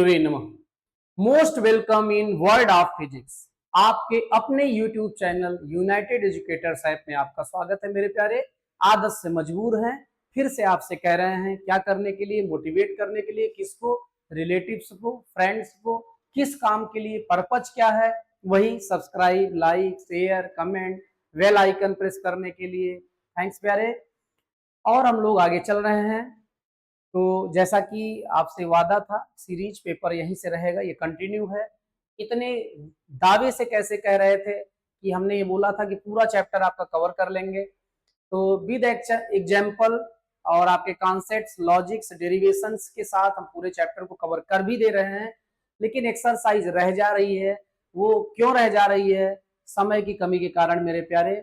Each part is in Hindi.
Most welcome in world of physics. आपके अपने YouTube channel United educators app में आपका स्वागत है मेरे प्यारे। आदत से मजबूर हैं, फिर से आपसे कह रहे हैं क्या करने के लिए, मोटिवेट करने के लिए, किसको, रिलेटिव्स को, फ्रेंड्स को, किस काम के लिए, पर्पज क्या है, वही subscribe, like, share, comment, bell icon press करने के लिए। थैंक्स प्यारे। और हम लोग आगे चल रहे हैं। तो जैसा कि आपसे वादा था, सीरीज पेपर यहीं से रहेगा, ये कंटिन्यू है। इतने दावे से कैसे कह रहे थे कि हमने ये बोला था कि पूरा चैप्टर आपका कवर कर लेंगे, तो विद एग्जाम्पल और आपके कॉन्सेप्ट्स, लॉजिक्स, डेरिवेशंस के साथ हम पूरे चैप्टर को कवर कर भी दे रहे हैं। लेकिन एक्सरसाइज रह जा रही है। वो क्यों रह जा रही है? समय की कमी के कारण मेरे प्यारे।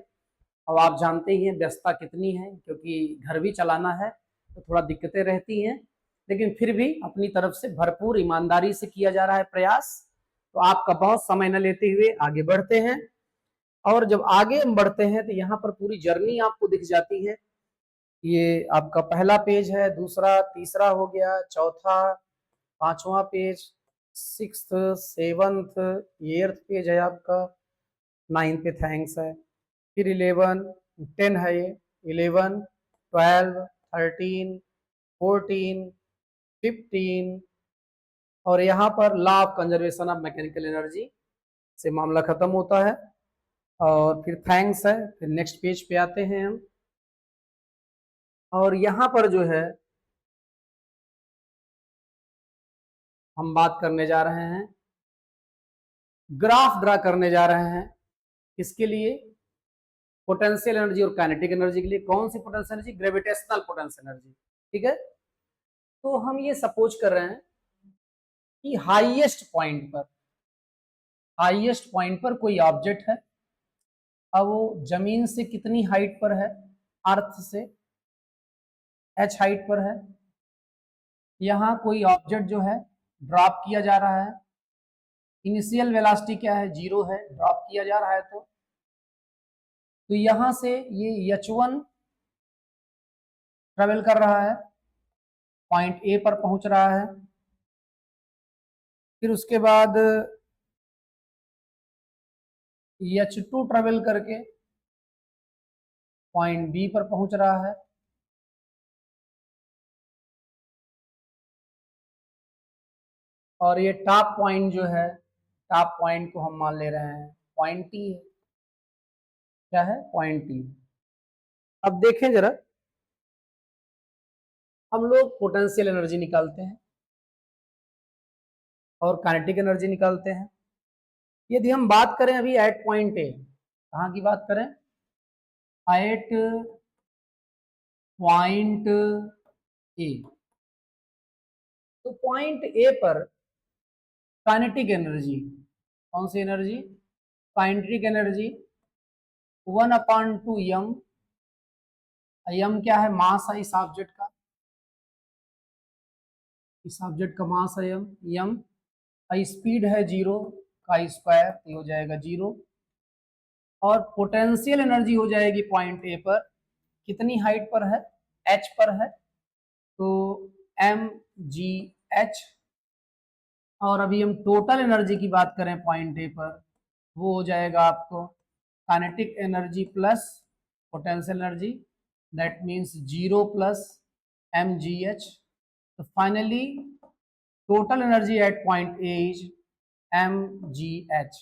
अब आप जानते ही हैं व्यस्तता कितनी है, क्योंकि घर भी चलाना है तो थोड़ा दिक्कतें रहती हैं। लेकिन फिर भी अपनी तरफ से भरपूर ईमानदारी से किया जा रहा है प्रयास। तो आपका बहुत समय न लेते हुए आगे बढ़ते हैं। और जब आगे हम बढ़ते हैं तो यहाँ पर पूरी जर्नी आपको दिख जाती है। ये आपका पहला पेज है, दूसरा, तीसरा हो गया, चौथा, पांचवा page, sixth, seventh, eighth page है आपका, नाइन्थ पे थैंक्स है, फिर 11, 10 है, ये 11, 12, 13, 14, 15, और यहाँ पर law of conservation of mechanical energy से मामला खत्म होता है। और फिर थैंक्स है। फिर नेक्स्ट पेज पे आते हैं हम, और यहाँ पर जो है हम बात करने जा रहे हैं, ग्राफ ड्रा करने जा रहे हैं। इसके लिए पोटेंशियल एनर्जी और काइनेटिक एनर्जी के लिए। कौन सी potential energy? Gravitational potential energy. ठीक है। तो हम ये सपोज कर रहे हैं कि हाईएस्ट पॉइंट पर कोई ऑब्जेक्ट है। अब वो जमीन से कितनी हाइट पर है? अर्थ से h हाइट पर है। यहाँ कोई ऑब्जेक्ट जो है ड्रॉप किया जा रहा है। इनिशियल वेलोसिटी क्या है? 0 है। ड्रॉप किया जा रहा है तो यहां से ये h1 ट्रेवल कर रहा है, पॉइंट ए पर पहुंच रहा है। फिर उसके बाद h2 ट्रेवल करके पॉइंट बी पर पहुंच रहा है। और ये टॉप पॉइंट जो है, टॉप पॉइंट को हम मान ले रहे हैं पॉइंट टी है। क्या है? Point T. अब देखें जरा, हम लोग पोटेंशियल एनर्जी निकालते हैं और काइनेटिक एनर्जी निकालते हैं। यदि हम बात करें अभी एट पॉइंट ए, कहाँ की बात करें? At point A. तो पॉइंट ए पर काइनेटिक एनर्जी, कौन सी energy? Kinetic energy 1/2 m. M क्या है? मास है इस ऑब्जेक्ट का। इस ऑब्जेक्ट का मास है यम। यम स्पीड है 0 का स्क्वायर, ये हो जाएगा 0। और पोटेंशियल एनर्जी हो जाएगी पॉइंट ए पर, कितनी हाइट पर है? एच पर है, तो mgh। और अभी हम टोटल एनर्जी की बात करें पॉइंट ए पर, वो हो जाएगा आपको kinetic energy plus potential energy, that means 0 plus mgh। तो finally total energy at point A is mgh।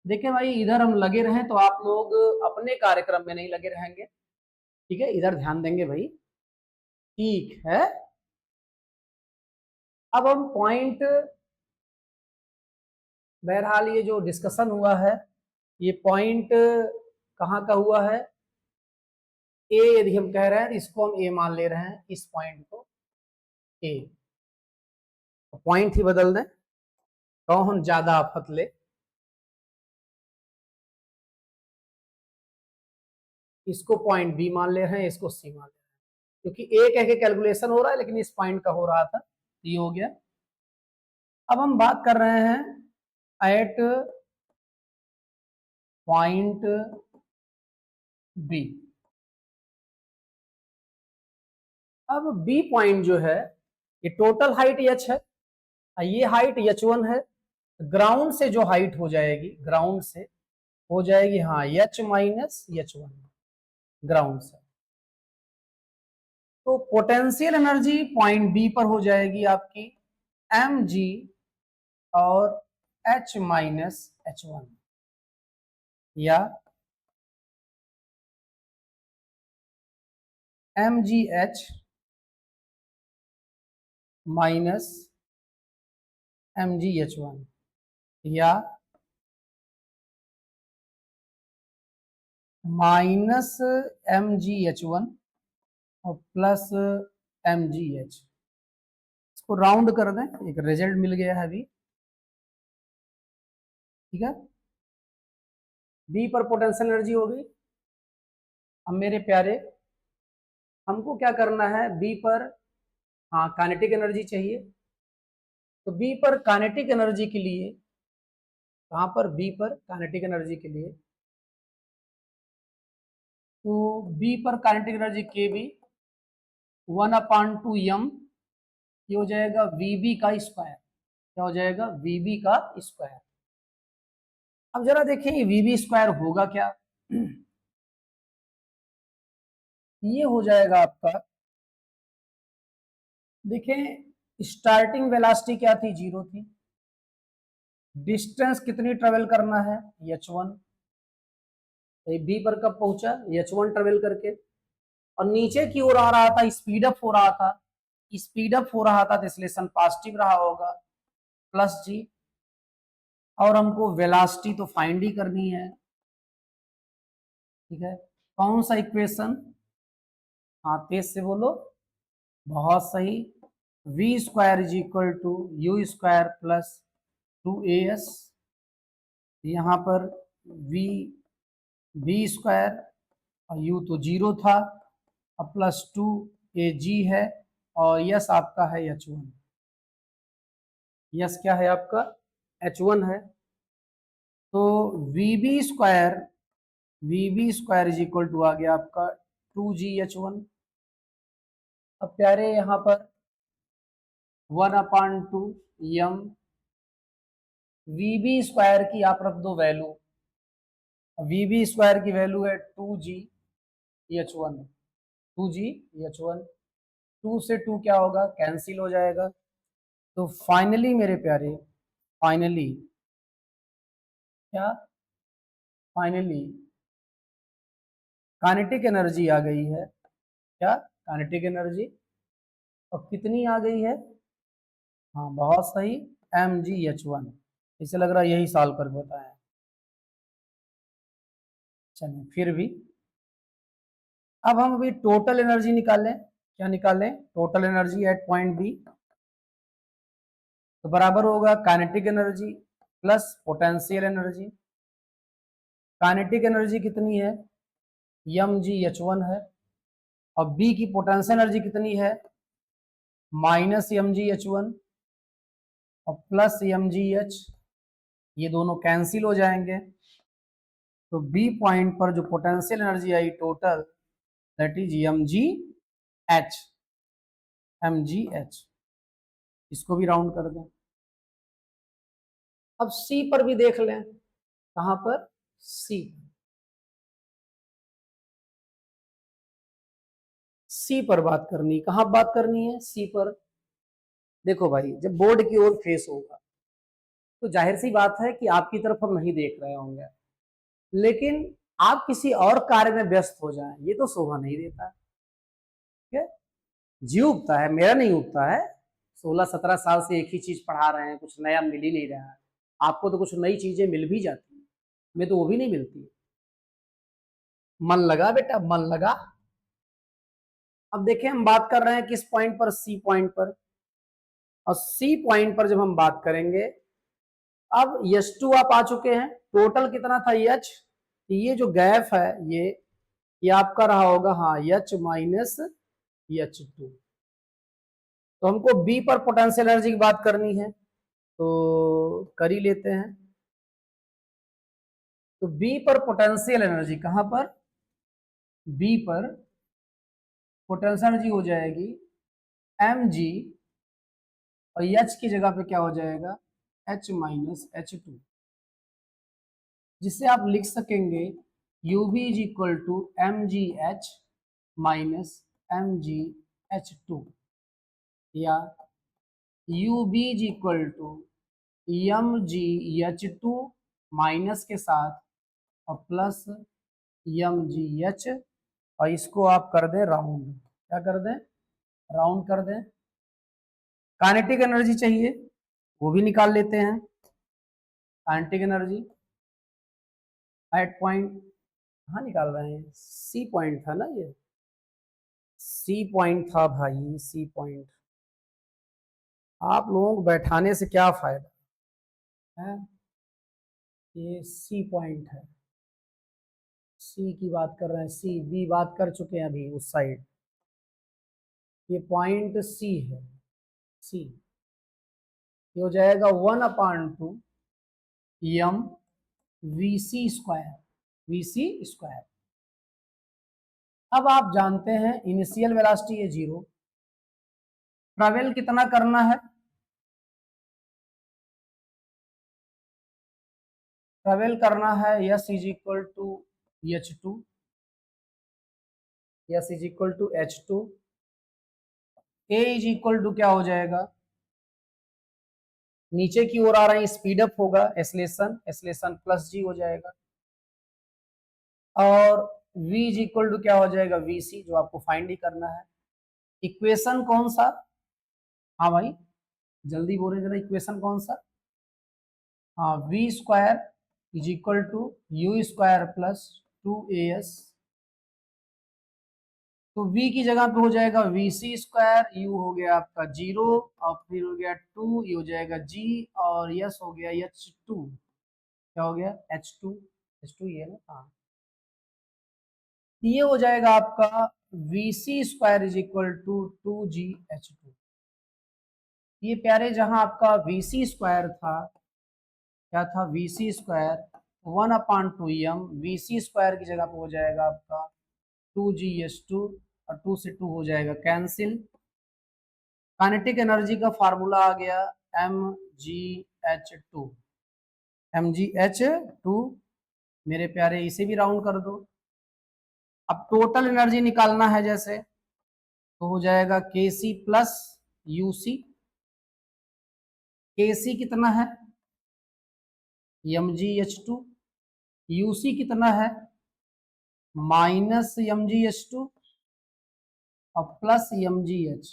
देखिए भाई, इधर हम लगे रहें तो आप लोग अपने कार्यक्रम में नहीं लगे रहेंगे, ठीक है? इधर ध्यान देंगे भाई, ठीक है? अब हम पॉइंट, बहरहाल ये जो डिस्कशन हुआ है, ये पॉइंट कहाँ का हुआ है? ए यदि हम कह रहे हैं तो इसको हम ए मान ले रहे हैं, इस पॉइंट को ए। पॉइंट ही बदल दें, कौन ज्यादा आफत ले। इसको पॉइंट बी मान ले रहे हैं, इसको सी मान ले रहे हैं, क्योंकि ए कह के कैलकुलेशन हो रहा है लेकिन इस पॉइंट का हो रहा था, ये हो गया। अब हम बात कर रहे हैं एट पॉइंट बी। अब बी पॉइंट जो है, ये टोटल हाइट h है, ये हाइट H1 है, ग्राउंड से जो हाइट हो जाएगी, ग्राउंड से हो जाएगी हाँ H माइनस H1, ग्राउंड से। तो पोटेंशियल एनर्जी पॉइंट बी पर हो जाएगी आपकी mg और H माइनस H1, या mgh माइनस mgh1, या माइनस mgh1 और प्लस mgh। इसको राउंड कर दें, एक रिजल्ट मिल गया है अभी, ठीक है। बी पर पोटेंशियल एनर्जी हो गई। अब मेरे प्यारे, हमको क्या करना है, बी पर हाँ काइनेटिक एनर्जी चाहिए। तो बी पर काइनेटिक एनर्जी के लिए, कहां पर, बी पर काइनेटिक एनर्जी के लिए, तो बी पर काइनेटिक एनर्जी के बी 1/2 m, ये हो जाएगा वीबी का स्क्वायर। क्या हो जाएगा, वीबी का स्क्वायर। अब जरा देखिए ये वीबी स्क्वायर होगा क्या। ये हो जाएगा आपका, देखें स्टार्टिंग वेलोसिटी क्या थी, 0 थी। डिस्टेंस कितनी ट्रेवल करना है, h1। बी पर कब पहुंचा, h1 ट्रेवल करके, और नीचे की ओर आ रहा था, स्पीड अप हो रहा था, स्पीड अप हो रहा था, तो इसलिए सन पॉजिटिव रहा होगा, प्लस जी। और हमको वेलोसिटी तो फाइंड ही करनी है, ठीक है। कौन सा इक्वेशन, हाँ तेज से बोलो, बहुत सही। V square is equal to u square plus 2as, यहाँ पर वी वी स्क्वायर और यू तो 0 था, अब प्लस 2 AG है, और यस आपका है H1। यस क्या है आपका, H1 है। तो V B square is equal to आ गया आपका 2GH1। अब प्यारे यहाँ पर 1/2 m वीबी स्क्वायर की आप रख दो वैल्यू, वीबी स्क्वायर की वैल्यू है 2GH1, 2GH1। 2 से 2 क्या होगा, कैंसिल हो जाएगा। तो फाइनली मेरे प्यारे, फाइनली क्या, फाइनली काइनेटिक एनर्जी आ गई है, क्या काइनेटिक एनर्जी, और कितनी आ गई है, हाँ बहुत सही, mgh1। इसे लग रहा है यही सॉल्व कर बताया। चलिए फिर भी, अब हम अभी टोटल एनर्जी निकालें, क्या निकालें, total energy at point B, तो बराबर होगा kinetic energy plus potential energy. Kinetic energy कितनी है, mgh1 है, और बी की पोटेंशियल एनर्जी कितनी है, माइनस mgh1 और प्लस mgh, ये दोनों कैंसिल हो जाएंगे। तो बी पॉइंट पर जो potential energy I total, that is mgh, इसको भी राउंड कर दें। अब सी पर भी देख लें, कहां पर, सी, सी पर बात करनी, कहां बात करनी है, सी पर। देखो भाई, जब बोर्ड की ओर फेस होगा तो जाहिर सी बात है कि आपकी तरफ हम नहीं देख रहे होंगे, लेकिन आप किसी और कार्य में व्यस्त हो जाएं, ये तो शोभा नहीं देता, ठीक है। जी उगता है, मेरा नहीं उगता है। 16-17 साल से एक ही चीज पढ़ा रहे हैं, कुछ नया मिल ही नहीं रहा है। आपको तो कुछ नई चीजें मिल भी जाती है, मैं तो वो भी नहीं मिलती। मन लगा बेटा, मन लगा। अब देखिए हम बात कर रहे हैं किस पॉइंट पर, सी पॉइंट पर। और सी पॉइंट पर जब हम बात करेंगे, अब H2 आप आ चुके हैं, टोटल कितना था H, ये जो गैप है ये आपका रहा होगा हाँ H माइनस H2। तो हमको बी पर पोटेंशियल एनर्जी की बात करनी है, तो कर ही लेते हैं। तो बी पर पोटेंशियल एनर्जी, कहां पर, बी पर पोटेंशियल एनर्जी हो जाएगी mg और H की जगह पे क्या हो जाएगा, H माइनस H2, जिससे आप लिख सकेंगे UV is equal to MgH minus MgH2, या UB is equal to MgH2 minus के साथ और प्लस MgH, और इसको आप कर दें राउंड, क्या कर दें, राउंड कर दें। काइनेटिक एनर्जी चाहिए, वो भी निकाल लेते हैं। काइनेटिक एनर्जी एट पॉइंट, हाँ निकाल रहे हैं, सी पॉइंट था ना ये, सी पॉइंट था भाई, सी पॉइंट। आप लोगों को बैठाने से क्या फायदा है, ये सी पॉइंट है, सी की बात कर रहे हैं, सी बी बात कर चुके हैं अभी उस साइड, ये पॉइंट सी है, सी ये हो जाएगा 1/2 m v c square, v c square. अब आप जानते हैं इनिशियल वेलोसिटी है 0, ट्रेवल कितना करना है, ट्रेवल करना है s is equal to H2, s is equal to H2, a is equal to क्या हो जाएगा, नीचे की ओर आ रहे हैं स्पीड अप होगा, एसलेशन, एसलेशन प्लस जी हो जाएगा, और v इज इक्वल टू क्या हो जाएगा, vc, जो आपको फाइंड ही करना है। इक्वेशन कौन सा, हाँ भाई जल्दी बोले जरा, इक्वेशन कौन सा, हाँ v square is equal to u square plus 2as, तो v की जगह पे हो जाएगा vc स्क्वायर, u हो गया आपका 0, और फिर हो गया 2, ये हो जाएगा g, और यस हो गया H2, क्या हो गया H2, H2 ये ना, हाँ ये हो जाएगा आपका vc square is equal to 2gH2। ये प्यारे जहां आपका vc स्क्वायर था, क्या था, vc स्क्वायर 1/2 vc स्क्वायर की जगह पे हो जाएगा आपका 2gH2, और 2 से 2 हो जाएगा कैंसिल। काइनेटिक एनर्जी का फार्मूला आ गया MgH2, MgH2 मेरे प्यारे, इसे भी राउंड कर दो। अब टोटल एनर्जी निकालना है जैसे, तो हो जाएगा Kc प्लस UC, Kc कितना है MgH2, UC कितना है माइनस MgH2 और प्लस MgH,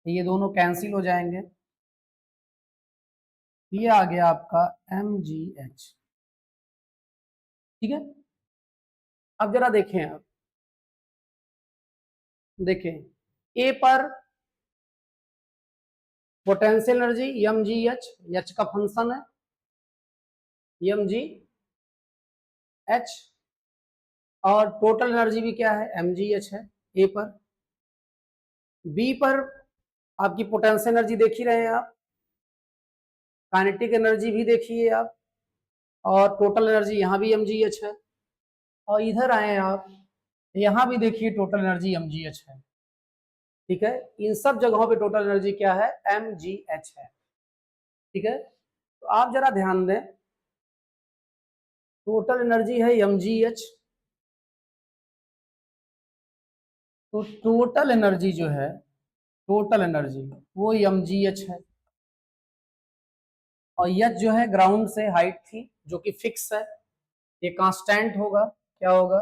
ये दोनों कैंसिल हो जाएंगे, ये आ गया आपका MgH, ठीक है। अब जरा देखें, आप देखें ए पर पोटेंशियल एनर्जी MgH, H का फंक्शन है MgH, और टोटल एनर्जी भी क्या है MgH है ए पर। बी पर आपकी पोटेंशियल एनर्जी देख ही रहे हैं आप, काइनेटिक एनर्जी भी देखिए आप, और टोटल एनर्जी यहाँ भी MgH है, और इधर आए आप यहाँ भी देखिए टोटल एनर्जी MgH है, ठीक है। इन सब जगहों पे टोटल एनर्जी क्या है MgH है, ठीक है। तो आप जरा ध्यान दें, टोटल एनर्जी है MgH, तो टोटल एनर्जी जो है, टोटल एनर्जी वो MgH है, और H जो है ग्राउंड से हाइट थी जो कि फिक्स है, ये कांस्टेंट होगा, क्या होगा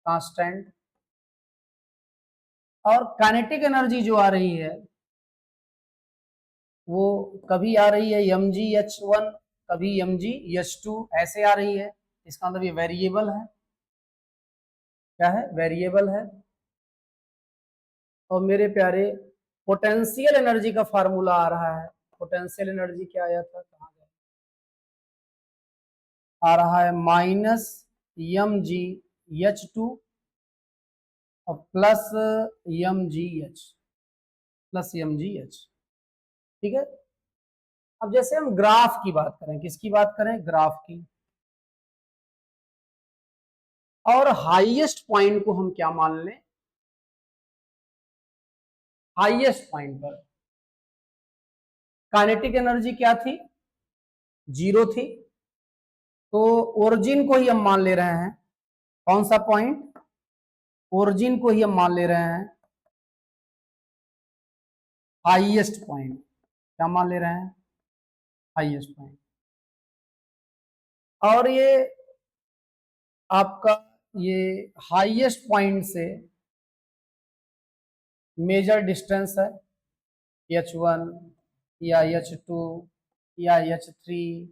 कांस्टेंट। और काइनेटिक एनर्जी जो आ रही है वो कभी आ रही है MgH1, कभी MgH2, ऐसे आ रही है, इसका मतलब ये वेरिएबल है, क्या है वेरिएबल है। और मेरे प्यारे पोटेंशियल एनर्जी का फार्मूला आ रहा है, पोटेंशियल एनर्जी क्या आया था, कहाँ गया, आ रहा है -MgH2 और प्लस MgH, प्लस MgH, ठीक है। अब जैसे हम ग्राफ की बात करें, किसकी बात करें, ग्राफ की, और हाईएस्ट पॉइंट को हम क्या मान लें, हाईएस्ट पॉइंट पर काइनेटिक एनर्जी क्या थी, 0 थी। तो ओरिजिन को ही हम मान ले रहे हैं, कौन सा पॉइंट, ओरिजिन को ही हम मान ले रहे हैं हाईएस्ट पॉइंट। क्या मान ले रहे हैं, हाईएस्ट पॉइंट। और ये आपका ये हाईएस्ट पॉइंट से मेजर डिस्टेंस है H1 या H2 या H3,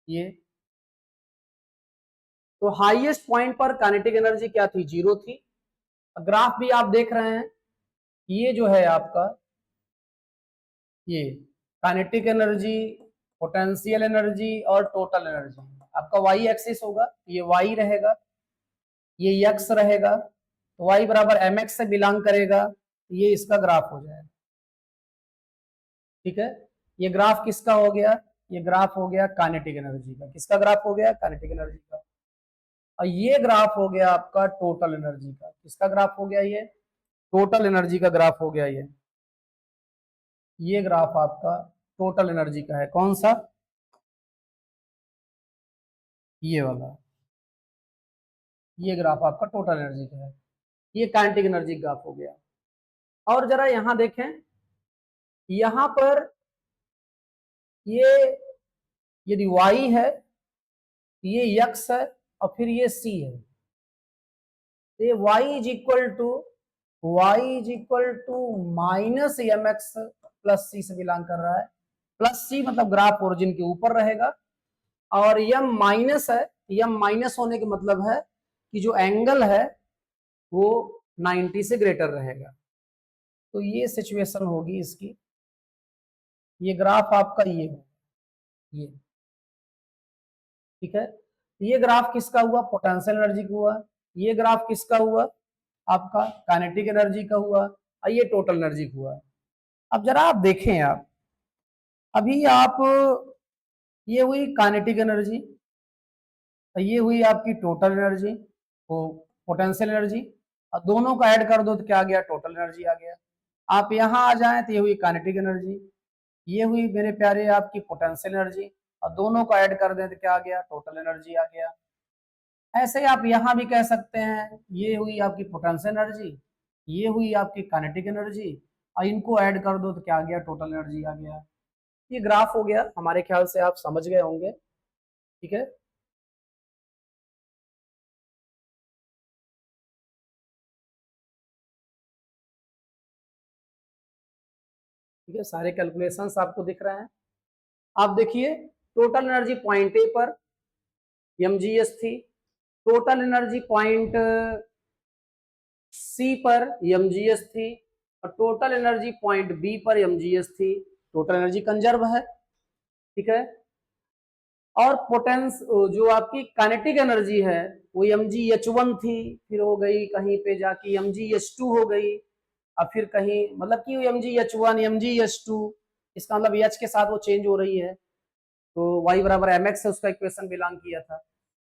ये तो हाईएस्ट पॉइंट पर काइनेटिक एनर्जी क्या थी, 0 थी। ग्राफ भी आप देख रहे हैं, ये जो है आपका ये काइनेटिक एनर्जी, पोटेंशियल एनर्जी और टोटल एनर्जी आपका वाई एक्सिस होगा, ये वाई रहेगा, ये एक्स रहेगा, तो वाई बराबर एम एक्स से बिलोंग करेगा, ये इसका ग्राफ हो जाएगा। ठीक है, ये ग्राफ किसका हो गया, ये ग्राफ हो गया काइनेटिक एनर्जी का। किसका ग्राफ हो गया, काइनेटिक एनर्जी का। और ये ग्राफ हो गया आपका टोटल एनर्जी का। किसका ग्राफ हो गया, ये टोटल एनर्जी का ग्राफ हो गया। ये ग्राफ आपका टोटल एनर्जी का है, कौन सा, ये वाला, ये ग्राफ आपका टोटल एनर्जी का है। ये काइनेटिक एनर्जी ग्राफ हो गया। और जरा यहां देखें, यहां पर ये यदि y है, ये x है और फिर ये c है, तो ये y is equal to minus M X plus C से बिलोंग कर रहा है। प्लस सी मतलब ग्राफ ओरिजिन के ऊपर रहेगा, और यम माइनस है, यम माइनस होने का मतलब है कि जो एंगल है वो 90 से ग्रेटर रहेगा। तो ये सिचुएशन होगी इसकी, ये ग्राफ आपका ये है, ये ठीक है। ये ग्राफ किसका हुआ, पोटेंशियल एनर्जी का हुआ। ये ग्राफ किसका हुआ, आपका काइनेटिक एनर्जी का हुआ, और ये टोटल एनर्जी का हुआ। अब जरा आप देखें, आप अभी आप ये हुई काइनेटिक एनर्जी, ये हुई आपकी टोटल एनर्जी, वो पोटेंशियल एनर्जी, और दोनों को ऐड कर दो तो क्या आ गया, टोटल एनर्जी आ गया। आप यहां आ जाएं तो ये हुई काइनेटिक एनर्जी, ये हुई मेरे प्यारे आपकी पोटेंशियल एनर्जी, और दोनों को ऐड कर दें तो क्या आ गया, टोटल एनर्जी आ गया। ऐसे आप यहां भी कह सकते हैं, ये हुई आपकी पोटेंशियल एनर्जी, ये हुई आपकी काइनेटिक एनर्जी, और इनको ऐड कर दो तो क्या आ गया, टोटल एनर्जी आ गया। ये ग्राफ हो गया, हमारे ख्याल से आप समझ गए होंगे। ठीक है, ठीक है, सारे कैलकुलेशंस आपको दिख रहे हैं। आप देखिए, टोटल एनर्जी पॉइंट ए पर mgs थी, टोटल एनर्जी पॉइंट सी पर mgs थी, और टोटल एनर्जी पॉइंट बी पर mgs थी। टोटल एनर्जी कंजर्व है, ठीक है। और पोटेंस जो आपकी काइनेटिक एनर्जी है वो mgh1 थी, फिर हो गई कहीं पे जाके mgh2 हो गई, और फिर कहीं मतलब कि mgh1 mgh2, इसका मतलब h के साथ वो चेंज हो रही है। तो y बराबर mx से उसका इक्वेशन बिलोंग किया था।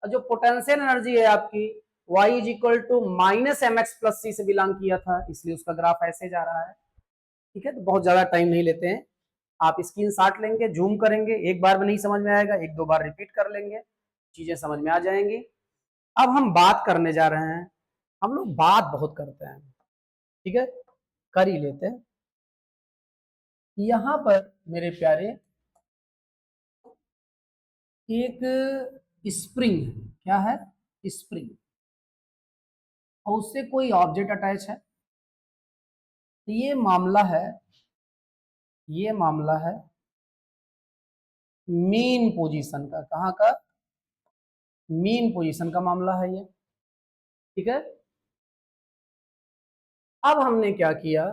और जो पोटेंशियल एनर्जी है आपकी, y is equal to minus M X plus C से बिलोंग किया था, इसलिए उसका ग्राफ ऐसे जा रहा है। ठीक है, तो बहुत ज्यादा टाइम नहीं लेते हैं, आप स्क्रीनशॉट लेंगे, जूम करेंगे, एक बार में नहीं समझ में आएगा, एक दो बार रिपीट कर लेंगे, चीजें समझ में आ जाएंगी। अब हम बात करने जा रहे हैं, हम लोग बात बहुत करते हैं, ठीक है, कर ही लेते हैं। यहां पर मेरे प्यारे एक स्प्रिंग है, क्या है, स्प्रिंग, और उससे कोई ऑब्जेक्ट अटैच है। तो ये मामला है मेन पोजीशन का, कहां का, मेन पोजीशन का मामला है ये, ठीक है। अब हमने क्या किया,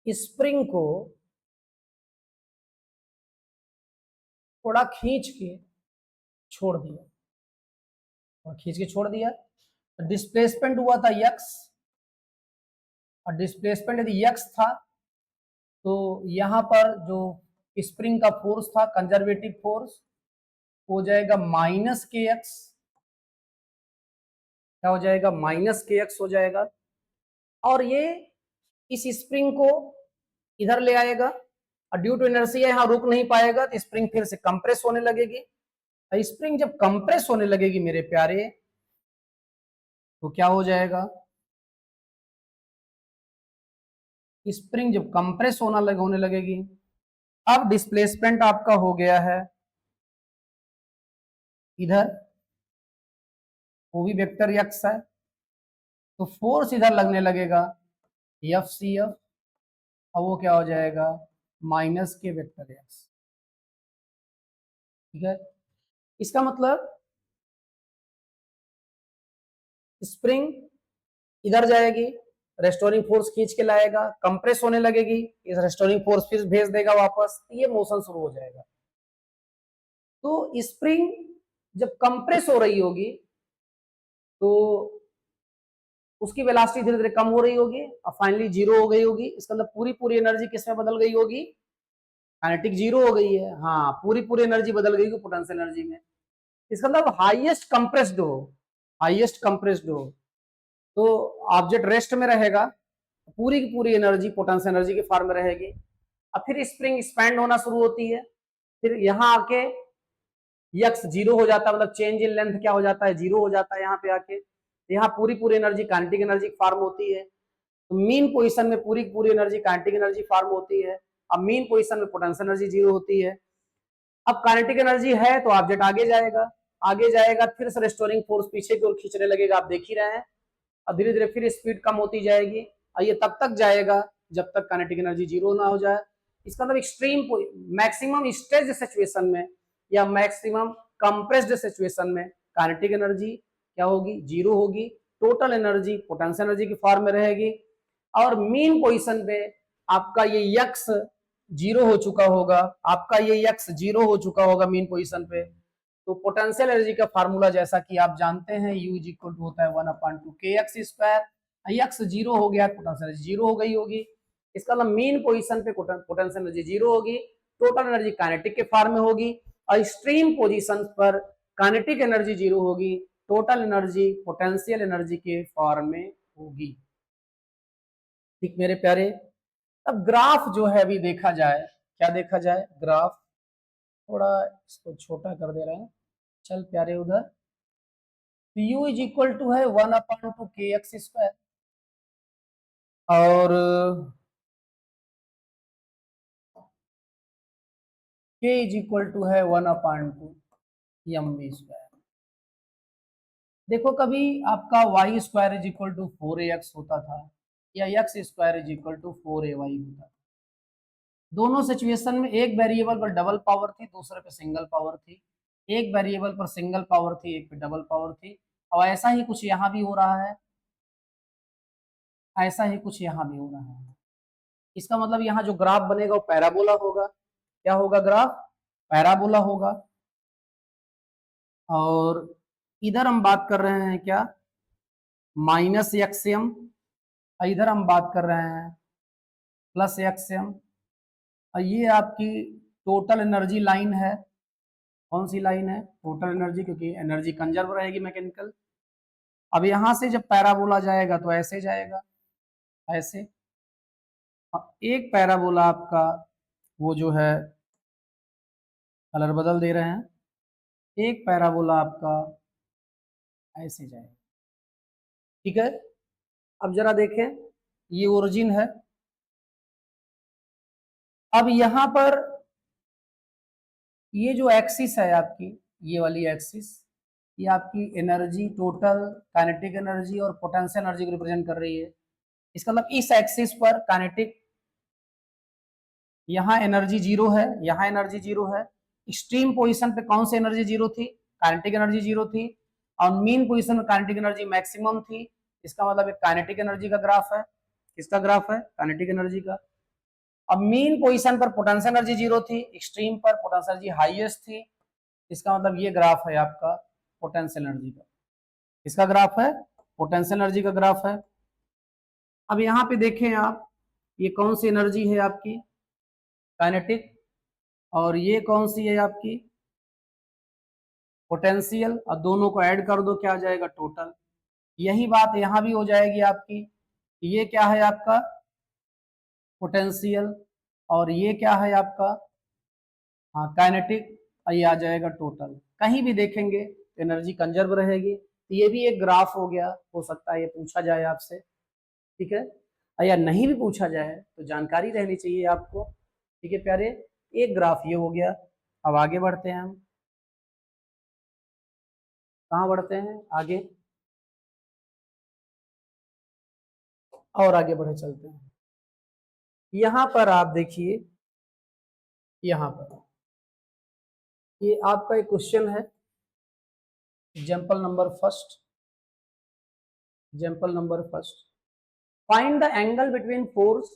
स्प्रिंग को थोड़ा खींच के छोड़ दिया, और खींच के छोड़ दिया, डिस्प्लेसमेंट हुआ था यक्स, और डिस्प्लेसमेंट यदि यक्स था तो यहां पर जो स्प्रिंग का फोर्स था, कंजर्वेटिव फोर्स, हो जाएगा माइनस के एक्स, क्या हो जाएगा, माइनस के एक्स हो जाएगा। और ये इस स्प्रिंग को इधर ले आएगा और ड्यू टू इनर्शिया यहाँ रुक नहीं पाएगा तो स्प्रिंग फिर से कंप्रेस होने लगेगी। स्प्रिंग जब कंप्रेस होने लगेगी मेरे प्यारे तो क्या हो जाएगा, स्प्रिंग जब कंप्रेस होने लगेगी, अब डिस्प्लेसमेंट आपका हो गया है इधर, वो भी वेक्टर एक्स है, तो फोर्स इधर लगने लगेगा एफ सी एफ, और वो क्या हो जाएगा माइनस के वेक्टर एक्स। ठीक है, इसका मतलब स्प्रिंग इधर जाएगी, रेस्टोरिंग फोर्स खींच के लाएगा, कंप्रेस होने लगेगी, इस रेस्टोरिंग फोर्स फिर भेज देगा वापस, ये मोशन शुरू हो जाएगा। तो स्प्रिंग जब कंप्रेस हो रही होगी तो उसकी वेलोसिटी धीरे धीरे कम हो रही होगी और फाइनली जीरो हो गई होगी। इसका मतलब पूरी पूरी एनर्जी किस में बदल गई होगी, काइनेटिक जीरो हो गई है। हाँ, पूरी पूरी एनर्जी बदल गई होगी पोटेंशियल एनर्जी में। इसका मतलब हाईएस्ट कंप्रेस्ड हो, हाईएस्ट कंप्रेस्ड हो तो ऑब्जेक्ट रेस्ट में रहेगा, पूरी की पूरी एनर्जी पोटेंशियल एनर्जी के फॉर्म में रहेगी। अब फिर स्प्रिंग एक्सपैंड होना शुरू होती है, फिर यहाँ आके यक्स जीरो हो जाता है, मतलब चेंज इन लेंथ क्या हो जाता है, जीरो हो जाता है यहाँ पे आके। यहाँ पूरी पूरी एनर्जी काइनेटिक एनर्जी फॉर्म होती है, तो मीन पोजीशन में पूरी पूरी एनर्जी काइनेटिक एनर्जी फॉर्म होती है। अब मीन पोजीशन में पोटेंशियल एनर्जी जीरो होती है। अब काइनेटिक एनर्जी है तो ऑब्जेक्ट आगे जाएगा, आगे जाएगा फिर से रेस्टोरिंग फोर्स पीछे की ओर खींचने लगेगा, आप देख ही रहे हैं। और धीरे धीरे फिर स्पीड कम होती जाएगी और ये तब तक जाएगा जब तक काइनेटिक एनर्जी जीरो ना हो जाए। इसका मतलब एक्सट्रीम मैक्सिमम स्ट्रेच सिचुएशन में या मैक्सिमम कंप्रेस्ड सिचुएशन में काइनेटिक एनर्जी क्या होगी, जीरो होगी। टोटल एनर्जी पोटेंशियल एनर्जी की फॉर्म में रहेगी और मीन पोजीशन पे आपका ये यक्स जीरो हो चुका होगा, आपका ये यक्स जीरो हो चुका होगा मीन पोजीशन पे। तो पोटेंशियल एनर्जी का फार्मूला जैसा कि आप जानते हैं U इज इक्वल टू होता है 1/2 kx स्क्वायर। यक्स जीरो हो गया, पोटेंशियल एनर्जी जीरो हो गई होगी। इसका मतलब मीन पोजीशन पे पोटेंशियल एनर्जी जीरो होगी, टोटल एनर्जी काइनेटिक के फॉर्म में होगी और एक्सट्रीम पोजीशन पर काइनेटिक एनर्जी जीरो होगी, टोटल एनर्जी पोटेंशियल एनर्जी के फॉर्म में होगी। ठीक मेरे प्यारे, अब ग्राफ जो है अभी देखा जाए, क्या देखा जाए ग्राफ, थोड़ा इसको छोटा कर दे रहे हैं, चल प्यारे उधर। तो U इज इक्वल टू है 1/2 kx स्क्वायर और k इज इक्वल टू है 1/2 mv स्क्वायर। देखो कभी आपका y square is equal to 4ax होता था या x square is equal to 4ay होता था। दोनों सिचुएशन में एक वेरिएबल पर डबल पावर थी, दूसरे पे सिंगल पावर थी। एक वेरिएबल पर सिंगल पावर थी, एक पे डबल पावर थी। और ऐसा ही कुछ यहाँ भी हो रहा है, ऐसा ही कुछ यहाँ भी हो रहा है। इसका मतलब यहाँ जो ग्राफ बनेगा वो पैराबोला होगा। क्या होगा ग्राफ, पैराबोला होगा। और इधर हम बात कर रहे हैं क्या, माइनस एक्सएम, इधर हम बात कर रहे हैं प्लस एक्सएम। और ये आपकी टोटल एनर्जी लाइन है। कौन सी लाइन है, टोटल एनर्जी, क्योंकि एनर्जी कंजर्व रहेगी मैकेनिकल। अब यहां से जब पैराबोला जाएगा तो ऐसे जाएगा, ऐसे। एक पैराबोला आपका वो जो है कलर बदल दे रहे हैं, एक पैराबोला आपका ऐसे जाएगा। ठीक है, अब जरा देखें, ये ओरिजिन है। अब यहां पर ये जो एक्सिस है आपकी, ये वाली एक्सिस, ये आपकी एनर्जी टोटल काइनेटिक एनर्जी और पोटेंशियल एनर्जी को रिप्रेजेंट कर रही है। इसका मतलब इस एक्सिस पर काइनेटिक, यहाँ एनर्जी जीरो है, यहाँ एनर्जी जीरो है। एक्सट्रीम पोजीशन पे कौन सी एनर्जी जीरो थी, काइनेटिक एनर्जी जीरो थी। और मीन पोजीशन में काइनेटिक एनर्जी मैक्सिमम थी। इसका मतलब एक काइनेटिक एनर्जी का ग्राफ है। किसका ग्राफ है, काइनेटिक एनर्जी का। अब मीन पोजीशन पर पोटेंशियल एनर्जी जीरो थी, एक्सट्रीम पर पोटेंशियल एनर्जी हाईएस्ट थी। इसका मतलब ये ग्राफ है आपका पोटेंशियल एनर्जी का। इसका ग्राफ है पोटेंशियल एनर्जी का ग्राफ है। अब यहाँ पे देखें आप, ये कौन सी एनर्जी है आपकी, काइनेटिक, और ये कौन सी है आपकी पोटेंशियल, और दोनों को ऐड कर दो क्या आ जाएगा, टोटल। यही बात यहाँ भी हो जाएगी आपकी। ये क्या है आपका पोटेंशियल और ये क्या है आपका, हाँ काइनेटिक, ये आ जाएगा टोटल। कहीं भी देखेंगे तो एनर्जी कंजर्व रहेगी। तो ये भी एक ग्राफ हो गया, हो सकता है ये पूछा जाए आपसे, ठीक है, या नहीं भी पूछा जाए तो जानकारी रहनी चाहिए आपको, ठीक है प्यारे। एक ग्राफ ये हो गया। अब आगे बढ़ते हैं हम, कहाँ बढ़ते हैं आगे, और आगे बढ़े चलते हैं। यहां पर आप देखिए, यहां पर ये आपका एक क्वेश्चन है, example number first, example number first, find the angle between force,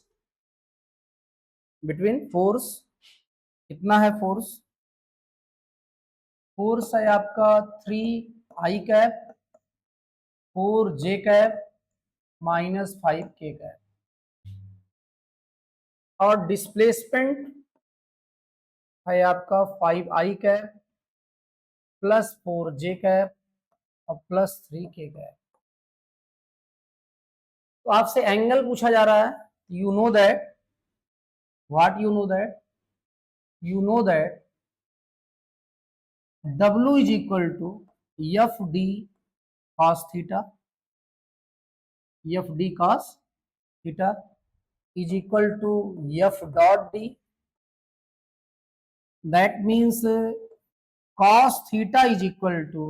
between force, कितना है फोर्स, फोर्स है आपका 3 i cap 4 j cap -5 k cap, और डिस्प्लेसमेंट है आपका 5 i कैप +4 j कैप और +3 k कैप। तो आपसे एंगल पूछा जा रहा है, you know that, what you know that, you know that W is equal to FD cos theta, FD cos theta is equal to F dot D. That means cos theta is equal to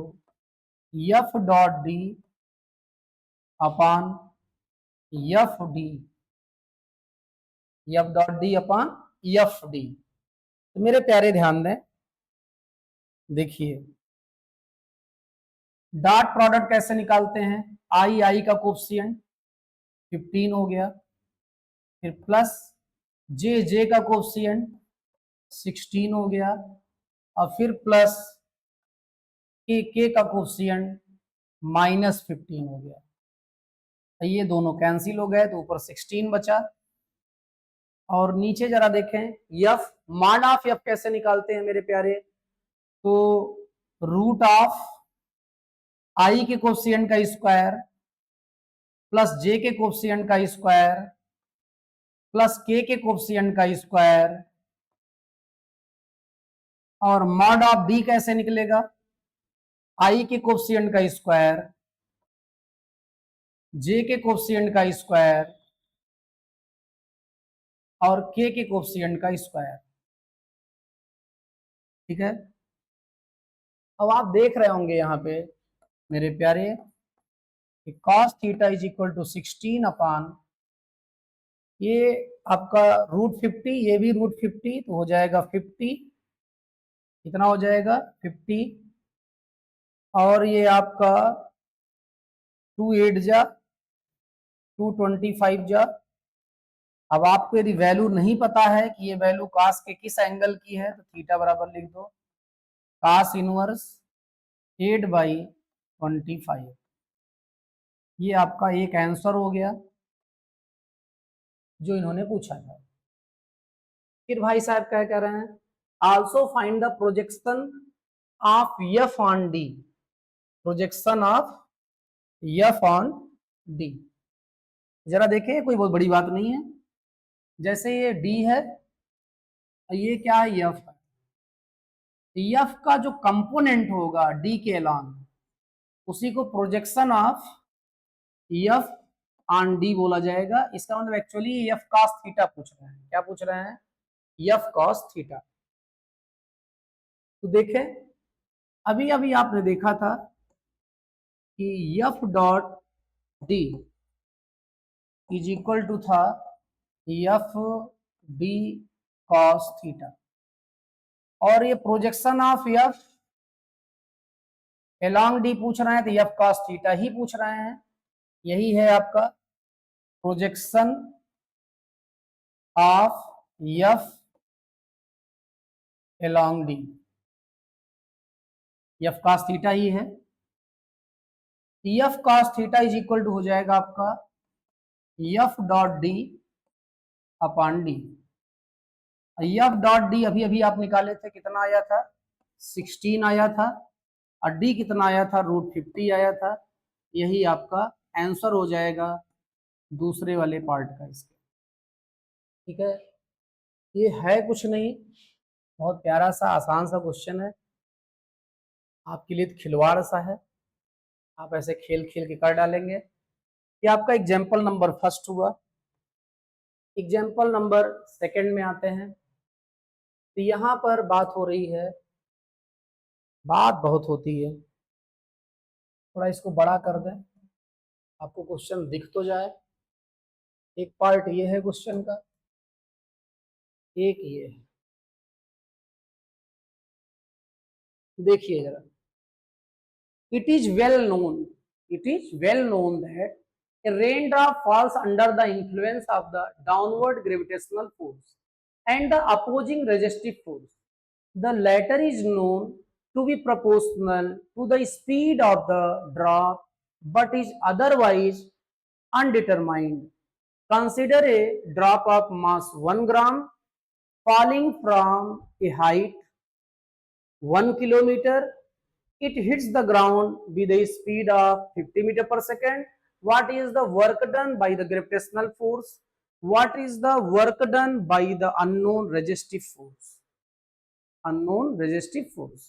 F dot D upon FD, F dot D upon FD। तो मेरे प्यारे ध्यान दें, देखिए डॉट प्रोडक्ट कैसे निकालते हैं, आई का कोफिशिएंट 15 हो गया, फिर प्लस जे का कोफिशिएंट 16 हो गया, और फिर प्लस के का कोफिशिएंट -15 हो गया। तो ये दोनों कैंसिल हो गए तो ऊपर 16 बचा। और नीचे जरा देखें, यफ, मॉड ऑफ यफ कैसे निकालते हैं मेरे प्यारे, तो रूट ऑफ आई के कोफिशिएंट का स्क्वायर प्लस जे के कोफिशिएंट का स्क्वायर प्लस के कोफिशिएंट का स्क्वायर, और मॉड ऑफ बी कैसे निकलेगा, आई के कोफिशिएंट का स्क्वायर जे के कोफिशिएंट का स्क्वायर और के कोफिशिएंट का स्क्वायर, ठीक है। अब आप देख रहे होंगे यहाँ पे मेरे प्यारे कि cos theta is equal to 16 upon ये आपका √50, ये भी √50, तो हो जाएगा 50, कितना हो जाएगा 50, और ये आपका 2 8 जा 225 जा। अब आपको यदि वैल्यू नहीं पता है कि ये वैल्यू cos के किस एंगल की है, तो थीटा बराबर लिख दो cos इनवर्स 8/25। ये आपका एक आंसर हो गया जो इन्होंने पूछा था। फिर भाई साहब क्या कह रहे हैं, also find the projection of F on D, projection of F on D. जरा देखें, कोई बहुत बड़ी बात नहीं है, जैसे ये डी है, ये क्या है एफ है, एफ का जो कंपोनेंट होगा डी के अलॉन्ग उसी को projection of F on D बोला जाएगा। इसका मतलब एक्चुअली एफ कॉस थीटा पूछ रहे हैं, क्या पूछ रहे हैं, एफ कॉस थीटा। तो देखें, अभी अभी आपने देखा था कि F dot D is equal to था एफ डी कॉस थीटा, और ये projection of F along D पूछ रहे हैं तो एफ कॉस थीटा ही पूछ रहे हैं। यही है आपका projection of F along D, F cos theta ही है। F cos theta is equal to हो जाएगा आपका F dot D upon D. F dot D अभी अभी आप निकाले थे, कितना आया था 16 आया था, और डी कितना आया था √50 आया था। यही आपका आंसर हो जाएगा दूसरे वाले पार्ट का इसके, ठीक है। ये है कुछ नहीं, बहुत प्यारा सा आसान सा क्वेश्चन है, आपके लिए खिलवाड़ सा है, आप ऐसे खेल खेल के कर डालेंगे। ये आपका एग्जाम्पल नंबर फर्स्ट हुआ। एग्जाम्पल नंबर सेकंड में आते हैं। तो यहाँ पर बात हो रही है, बात बहुत होती है, थोड़ा इसको बड़ा कर दें, आपको क्वेश्चन दिख तो जाए। एक पार्ट ये है क्वेश्चन का, एक ये है, देखिए जरा। It is well known, it is well known that a raindrop falls under the influence of the downward gravitational force and the opposing resistive force. The latter is known to be proportional to the speed of the drop but is otherwise undetermined. Consider a drop of mass 1 gram falling from a height 1 kilometer. It hits the ground with a speed of 50 meter per second. What is the work done by the gravitational force? What is the work done by the unknown resistive force? Unknown resistive force.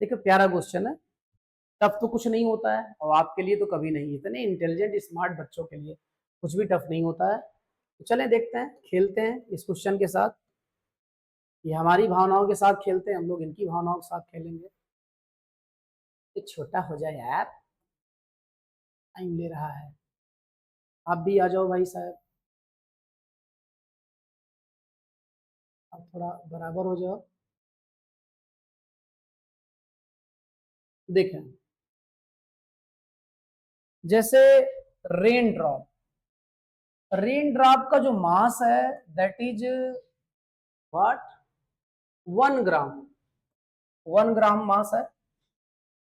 देखिए प्यारा क्वेश्चन है, टफ तो कुछ नहीं होता है और आपके लिए तो कभी नहीं, इतने इंटेलिजेंट स्मार्ट बच्चों के लिए कुछ भी टफ नहीं होता है। तो चलें देखते हैं, खेलते हैं इस क्वेश्चन के साथ। ये हमारी भावनाओं के साथ खेलते हैं, हम लोग इनकी भावनाओं के साथ खेलेंगे। ये छोटा हो जाए यार, टाइम ले रहा है। आप भी आ जाओ भाई साहब, आप थोड़ा बराबर हो जाओ। देखें, जैसे रेन ड्रॉप, रेन ड्रॉप का जो मास है दैट इज व्हाट, 1 ग्राम, 1 ग्राम मास है।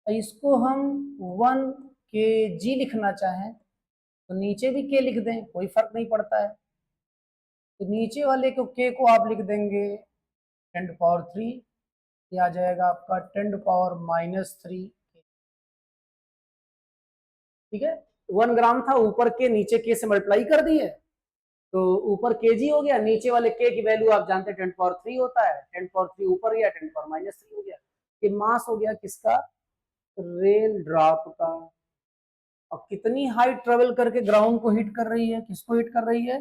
इसको हम 1 kg लिखना चाहें तो नीचे भी के लिख दें, कोई फर्क नहीं पड़ता है। तो नीचे वाले को के को आप लिख देंगे 10⁻3, ये आ जाएगा आपका 10⁻−3। ठीक है, 1 ग्राम था, ऊपर के नीचे के से मल्टीप्लाई कर दिए तो ऊपर केजी हो गया, नीचे वाले के की वैल्यू आप जानते हैं 10⁻3 होता है, 10⁻3 ऊपर गया 10⁻−3 हो गया। ये मास हो गया किसका, रेन ड्रॉप का। और कितनी हाइट ट्रेवल करके ग्राउंड को हिट कर रही है, किसको हिट कर रही है,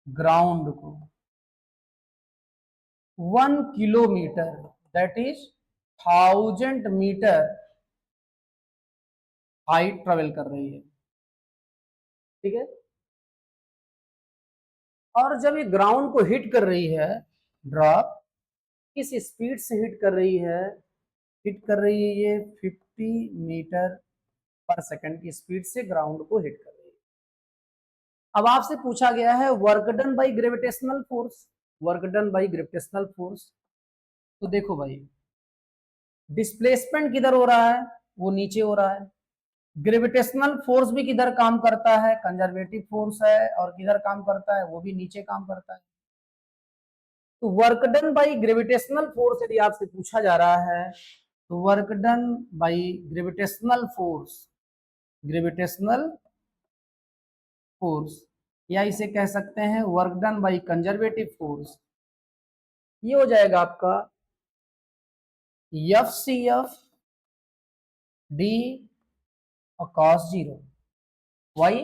ग्राउंड को। 1 kilometre that is 1000 metre height travel कर रही है। ठीक है, और जब ये ग्राउंड को हिट कर रही है, ड्रॉप किस स्पीड से हिट कर रही है, हिट कर रही है ये 50 मीटर पर सेकंड की स्पीड से ग्राउंड को हिट कर रही है। अब आपसे पूछा गया है work done by gravitational force, work done by gravitational force. तो देखो भाई, डिस्प्लेसमेंट किधर हो रहा है, वो नीचे हो रहा है। ग्रेविटेशनल फोर्स भी किधर काम करता है, कंजर्वेटिव फोर्स है, और किधर काम करता है, वो भी नीचे काम करता है। तो work done by gravitational force यदि आपसे पूछा जा रहा है तो work done by gravitational force, gravitational force, या इसे कह सकते हैं work done by conservative force, ये हो जाएगा आपका एफ सी एफ डी और cos 0 वाई।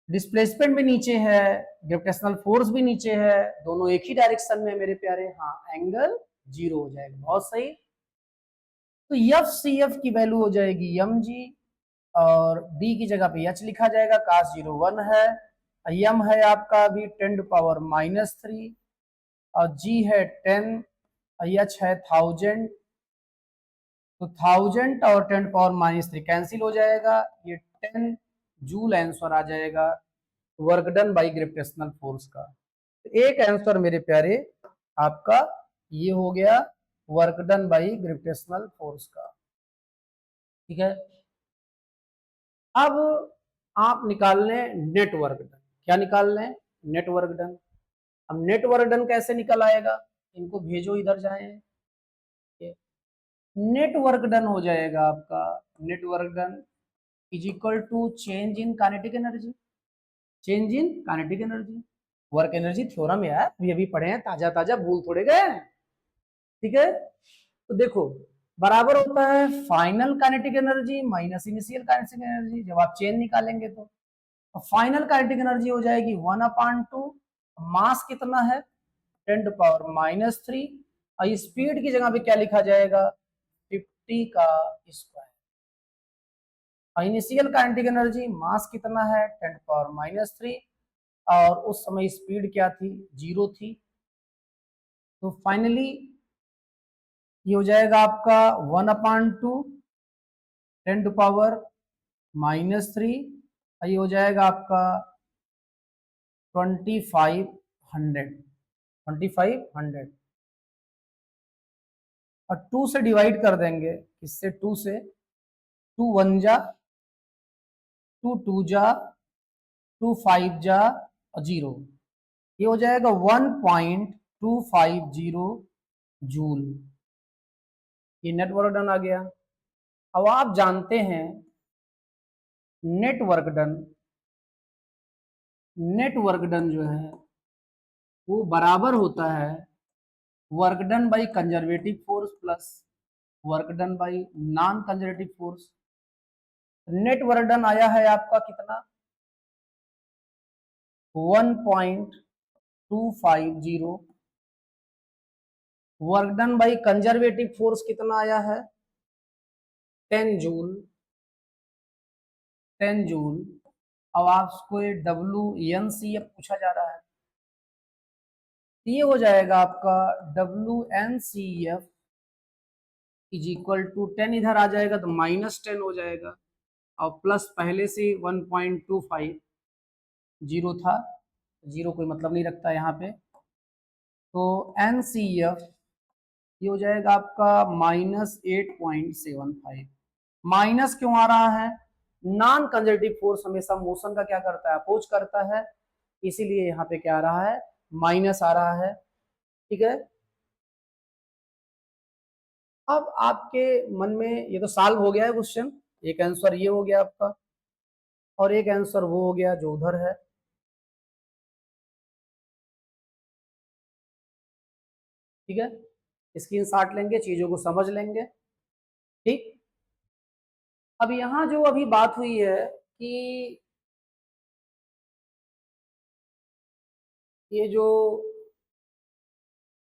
डिस्प्लेसमेंट भी नीचे है, ग्रेविटेशनल फोर्स भी नीचे है, दोनों एक ही डायरेक्शन में मेरे प्यारे। हाँ, एंगल 0 हो जाएगा, बहुत सही। तो एफ सी एफ की वैल्यू हो जाएगी एम जी, और डी की जगह पे एच लिखा जाएगा, cos 0 1 है, एम है आपका अभी 10⁻−3, और जी है 10, एच है 1000। तो 1000 और 10⁻−3 कैंसिल हो जाएगा, ये 10 जूल आंसर आ जाएगा work done by gravitational force का। तो एक आंसर मेरे प्यारे आपका ये हो गया work done by gravitational force का। ठीक है, अब आप निकाल लें नेट वर्क डन। क्या निकाल लें, नेट वर्क डन। अब नेट वर्क डन कैसे निकल आएगा, इनको भेजो इधर जाए। नेट वर्क डन हो जाएगा आपका, net work done is equal to change in kinetic energy, change in kinetic energy. Work energy theorem यार अभी अभी पढ़े हैं, ताजा ताजा भूल थोड़े गए हैं। ठीक है, तो देखो बराबर होता है final kinetic energy minus initial kinetic energy. जब आप चेन निकालेंगे तो फाइनल काइनेटिक एनर्जी हो जाएगी 1/2। मास कितना है 10⁻³ और स्पीड की जगह पे क्या लिखा जाएगा 50 का स्क्वायर। इनिशियल काइनेटिक एनर्जी मास कितना है 10⁻³ और उस समय स्पीड क्या थी 0 थी। तो फाइनली ये हो जाएगा आपका 1/2 10⁻³ ये हो जाएगा आपका 2500 और 2 से डिवाइड कर देंगे। इससे 2 से 2 1 जा 2 2 जा 2 5 जा और 0, ये हो जाएगा 1.250 जूल। ये नेट वर्क डन आ गया। अब आप जानते हैं नेट वर्क डन जो है वो बराबर होता है work done by conservative force plus work done by non conservative force. Net work done आया है आपका कितना 1.250। Work done by conservative force कितना आया है 10 जूल। अब आपको WNCF पूछा जा रहा है, ये हो जाएगा आपका WNCF इज इक्वल टू 10 इधर आ जाएगा तो -10 हो जाएगा और प्लस पहले से 1.25 जीरो था, जीरो कोई मतलब नहीं रखता यहाँ पे। तो NCF ये हो जाएगा आपका -8.75। माइनस क्यों आ रहा है नॉन कंजर्वेटिव फोर्स हमेशा मोशन का क्या करता है अपोज करता है, इसीलिए यहाँ पे क्या आ रहा है माइनस आ रहा है। ठीक है, अब आपके मन में ये तो सॉल्व हो गया है क्वेश्चन, एक आंसर ये हो गया आपका और एक आंसर वो हो गया जो उधर है। ठीक है, स्क्रीनशॉट लेंगे, चीजों को समझ लेंगे। ठीक, अब यहां जो अभी बात हुई है कि ये जो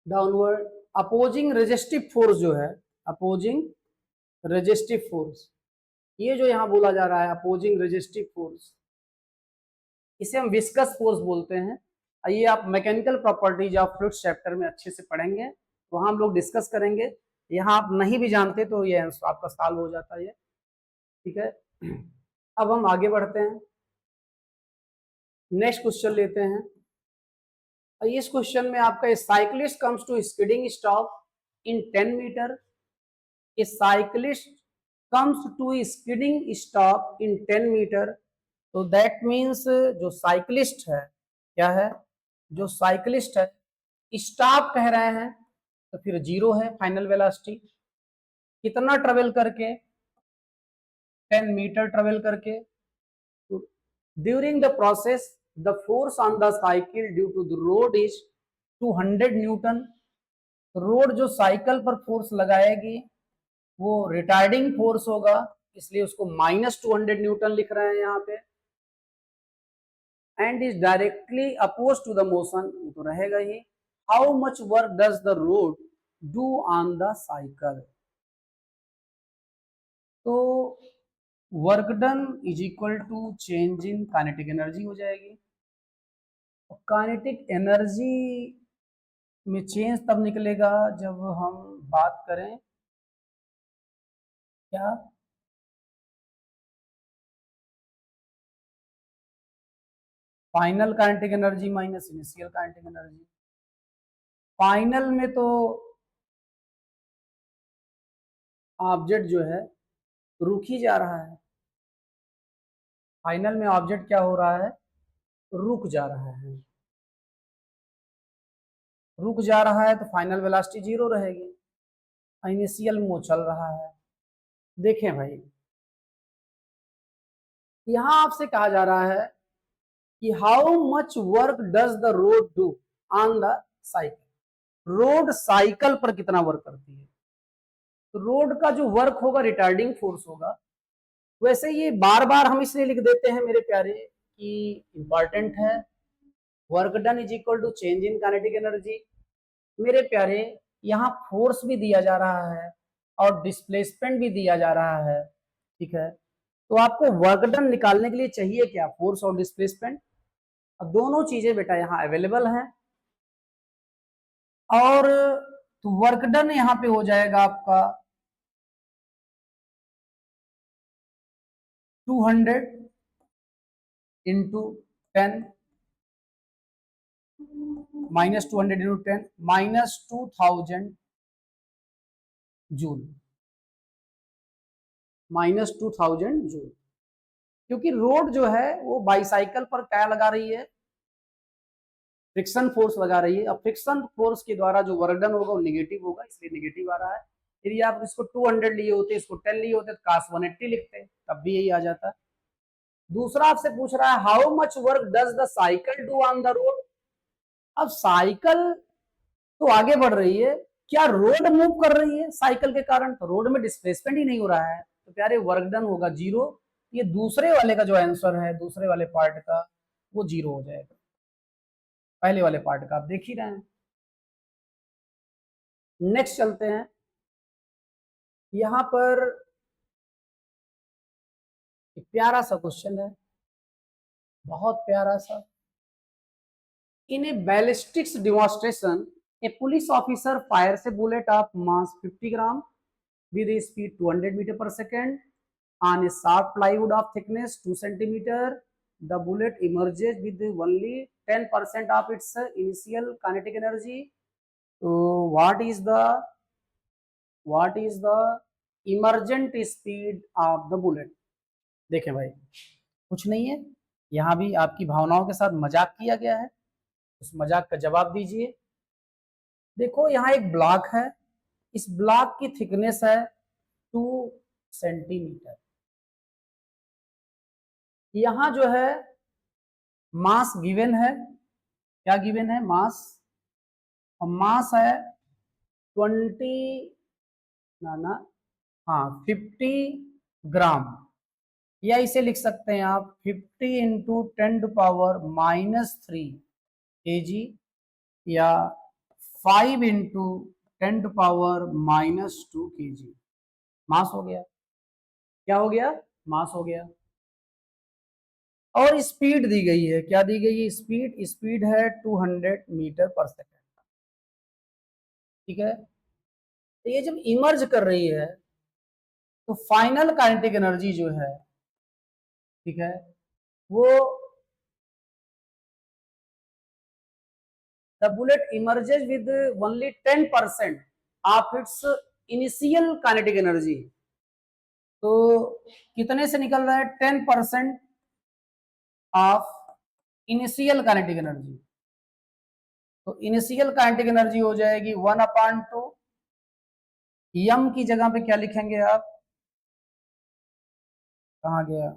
डाउनवर्ड अपोजिंग रेजिस्टिव फोर्स जो है अपोजिंग रेजिस्टिव फोर्स, ये जो यहां बोला जा रहा है अपोजिंग रेजिस्टिव फोर्स, इसे हम विस्कस फोर्स बोलते हैं। ये आप mechanical properties of fluid chapter में अच्छे से पढ़ेंगे, वहां हम लोग डिस्कस करेंगे। यहाँ आप नहीं भी जानते तो ये आंसर आपका सॉल्व हो जाता है। ठीक है, अब हम आगे बढ़ते हैं, नेक्स्ट क्वेश्चन लेते हैं। इस क्वेश्चन में आपका cyclist comes to skidding stop in 10 metre. A cyclist comes to skidding stop in 10 metre. तो दैट मीन्स जो साइक्लिस्ट है क्या है, जो साइक्लिस्ट है स्टॉप कह रहे हैं तो फिर 0 है फाइनल वेलोसिटी। कितना ट्रेवल करके 10 मीटर ट्रेवल करके। During the process the force on the cycle due to the road is 200 newton. Road जो साइकिल पर फोर्स लगाएगी वो रिटार्डिंग फोर्स होगा, इसलिए उसको -200 न्यूटन लिख रहे हैं यहाँ पे। And is directly oppose to the motion, ये तो रहेगा ही। How much work does the road do on the cycle. तो work done is equal to change in kinetic energy हो जाएगी। काइनेटिक एनर्जी में चेंज तब निकलेगा जब हम बात करें क्या final kinetic energy minus initial kinetic energy. Final में तो ऑब्जेक्ट जो है रुक ही जा रहा है, फाइनल में ऑब्जेक्ट क्या हो रहा है रुक जा रहा है। रुक जा रहा है तो फाइनल वेलोसिटी 0 रहेगी, इनिशियल में वो चल रहा है। देखें भाई, यहां आपसे कहा जा रहा है कि how much work does the road do on the cycle, road cycle पर कितना वर्क करती है। तो रोड का जो वर्क होगा रिटार्डिंग फोर्स होगा। वैसे ये बार बार हम इसलिए लिख देते हैं मेरे प्यारे कि इंपॉर्टेंट है। Work done is equal to change in kinetic energy. मेरे प्यारे यहाँ फोर्स भी दिया जा रहा है और डिस्प्लेसमेंट भी दिया जा रहा है, ठीक है। तो आपको वर्क डन निकालने के लिए चाहिए क्या, फोर्स और डिस्प्लेसमेंट। अब दोनों चीजें बेटा यहाँ अवेलेबल हैं। और तो वर्क डन यहाँ पे हो जाएगा आपका 200 into 10 minus 200 into 10 minus 2000 joule, minus 2000 joule. क्योंकि रोड जो है वो बाईसाइकिल पर क्या लगा रही है, फ्रिक्शन फोर्स लगा रही है। अब फ्रिक्शन फोर्स के द्वारा जो वर्क डन होगा वो नेगेटिव होगा, इसलिए नेगेटिव आ रहा है। यदि आप इसको 200 लिए होते, इसको 10 लिए होते तो काश 180 लिखते, तब भी यही आ जाता। दूसरा आपसे पूछ रहा है how much work does the cycle do on the road. अब साइकिल तो आगे बढ़ रही है, क्या रोड मूव कर रही है साइकिल के कारण, तो रोड में डिस्प्लेसमेंट ही नहीं हो रहा है, तो प्यारे वर्क डन होगा जीरो। ये दूसरे वाले का जो आंसर है, दूसरे वाले पार्ट का, वो जीरो हो जाएगा। पहले वाले पार्ट का आप देख ही रहे हैं। नेक्स्ट चलते हैं। यहां पर एक प्यारा सा क्वेश्चन है, बहुत प्यारा सा। In a ballistics demonstration a police officer fire a bullet of mass 50 gram with a speed 200 meter per second on a soft plywood of thickness 2 centimeter. The bullet emerges with only 10% of its initial kinetic energy. So what is the emergent speed of the bullet? देखें भाई, कुछ नहीं है, यहाँ भी आपकी भावनाओं के साथ मजाक किया गया है, उस मजाक का जवाब दीजिए। देखो यहाँ एक ब्लॉक है, इस ब्लॉक की थिकनेस है 2 सेंटीमीटर। यहां जो है मास गिवन है, क्या गिवन है, मास। और मास है 20 ना हाँ 50 ग्राम, या इसे लिख सकते हैं आप 50 इंटू 10⁻³ kg, या 5 इंटू 10⁻² kg। मास हो गया, क्या हो गया, मास हो गया। और स्पीड दी गई है, क्या दी गई है, स्पीड। स्पीड है 200 मीटर पर सेकेंड, ठीक है। तो ये जब इमर्ज कर रही है तो फाइनल काइनेटिक एनर्जी जो है, ठीक है, वो the bullet emerges with only 10% of its initial kinetic energy. तो कितने से निकल रहा है, 10% ऑफ इनिशियल काइनेटिक एनर्जी। तो इनिशियल काइनेटिक एनर्जी हो जाएगी 1/2। यम की जगह पे क्या लिखेंगे आप, कहाँ गया,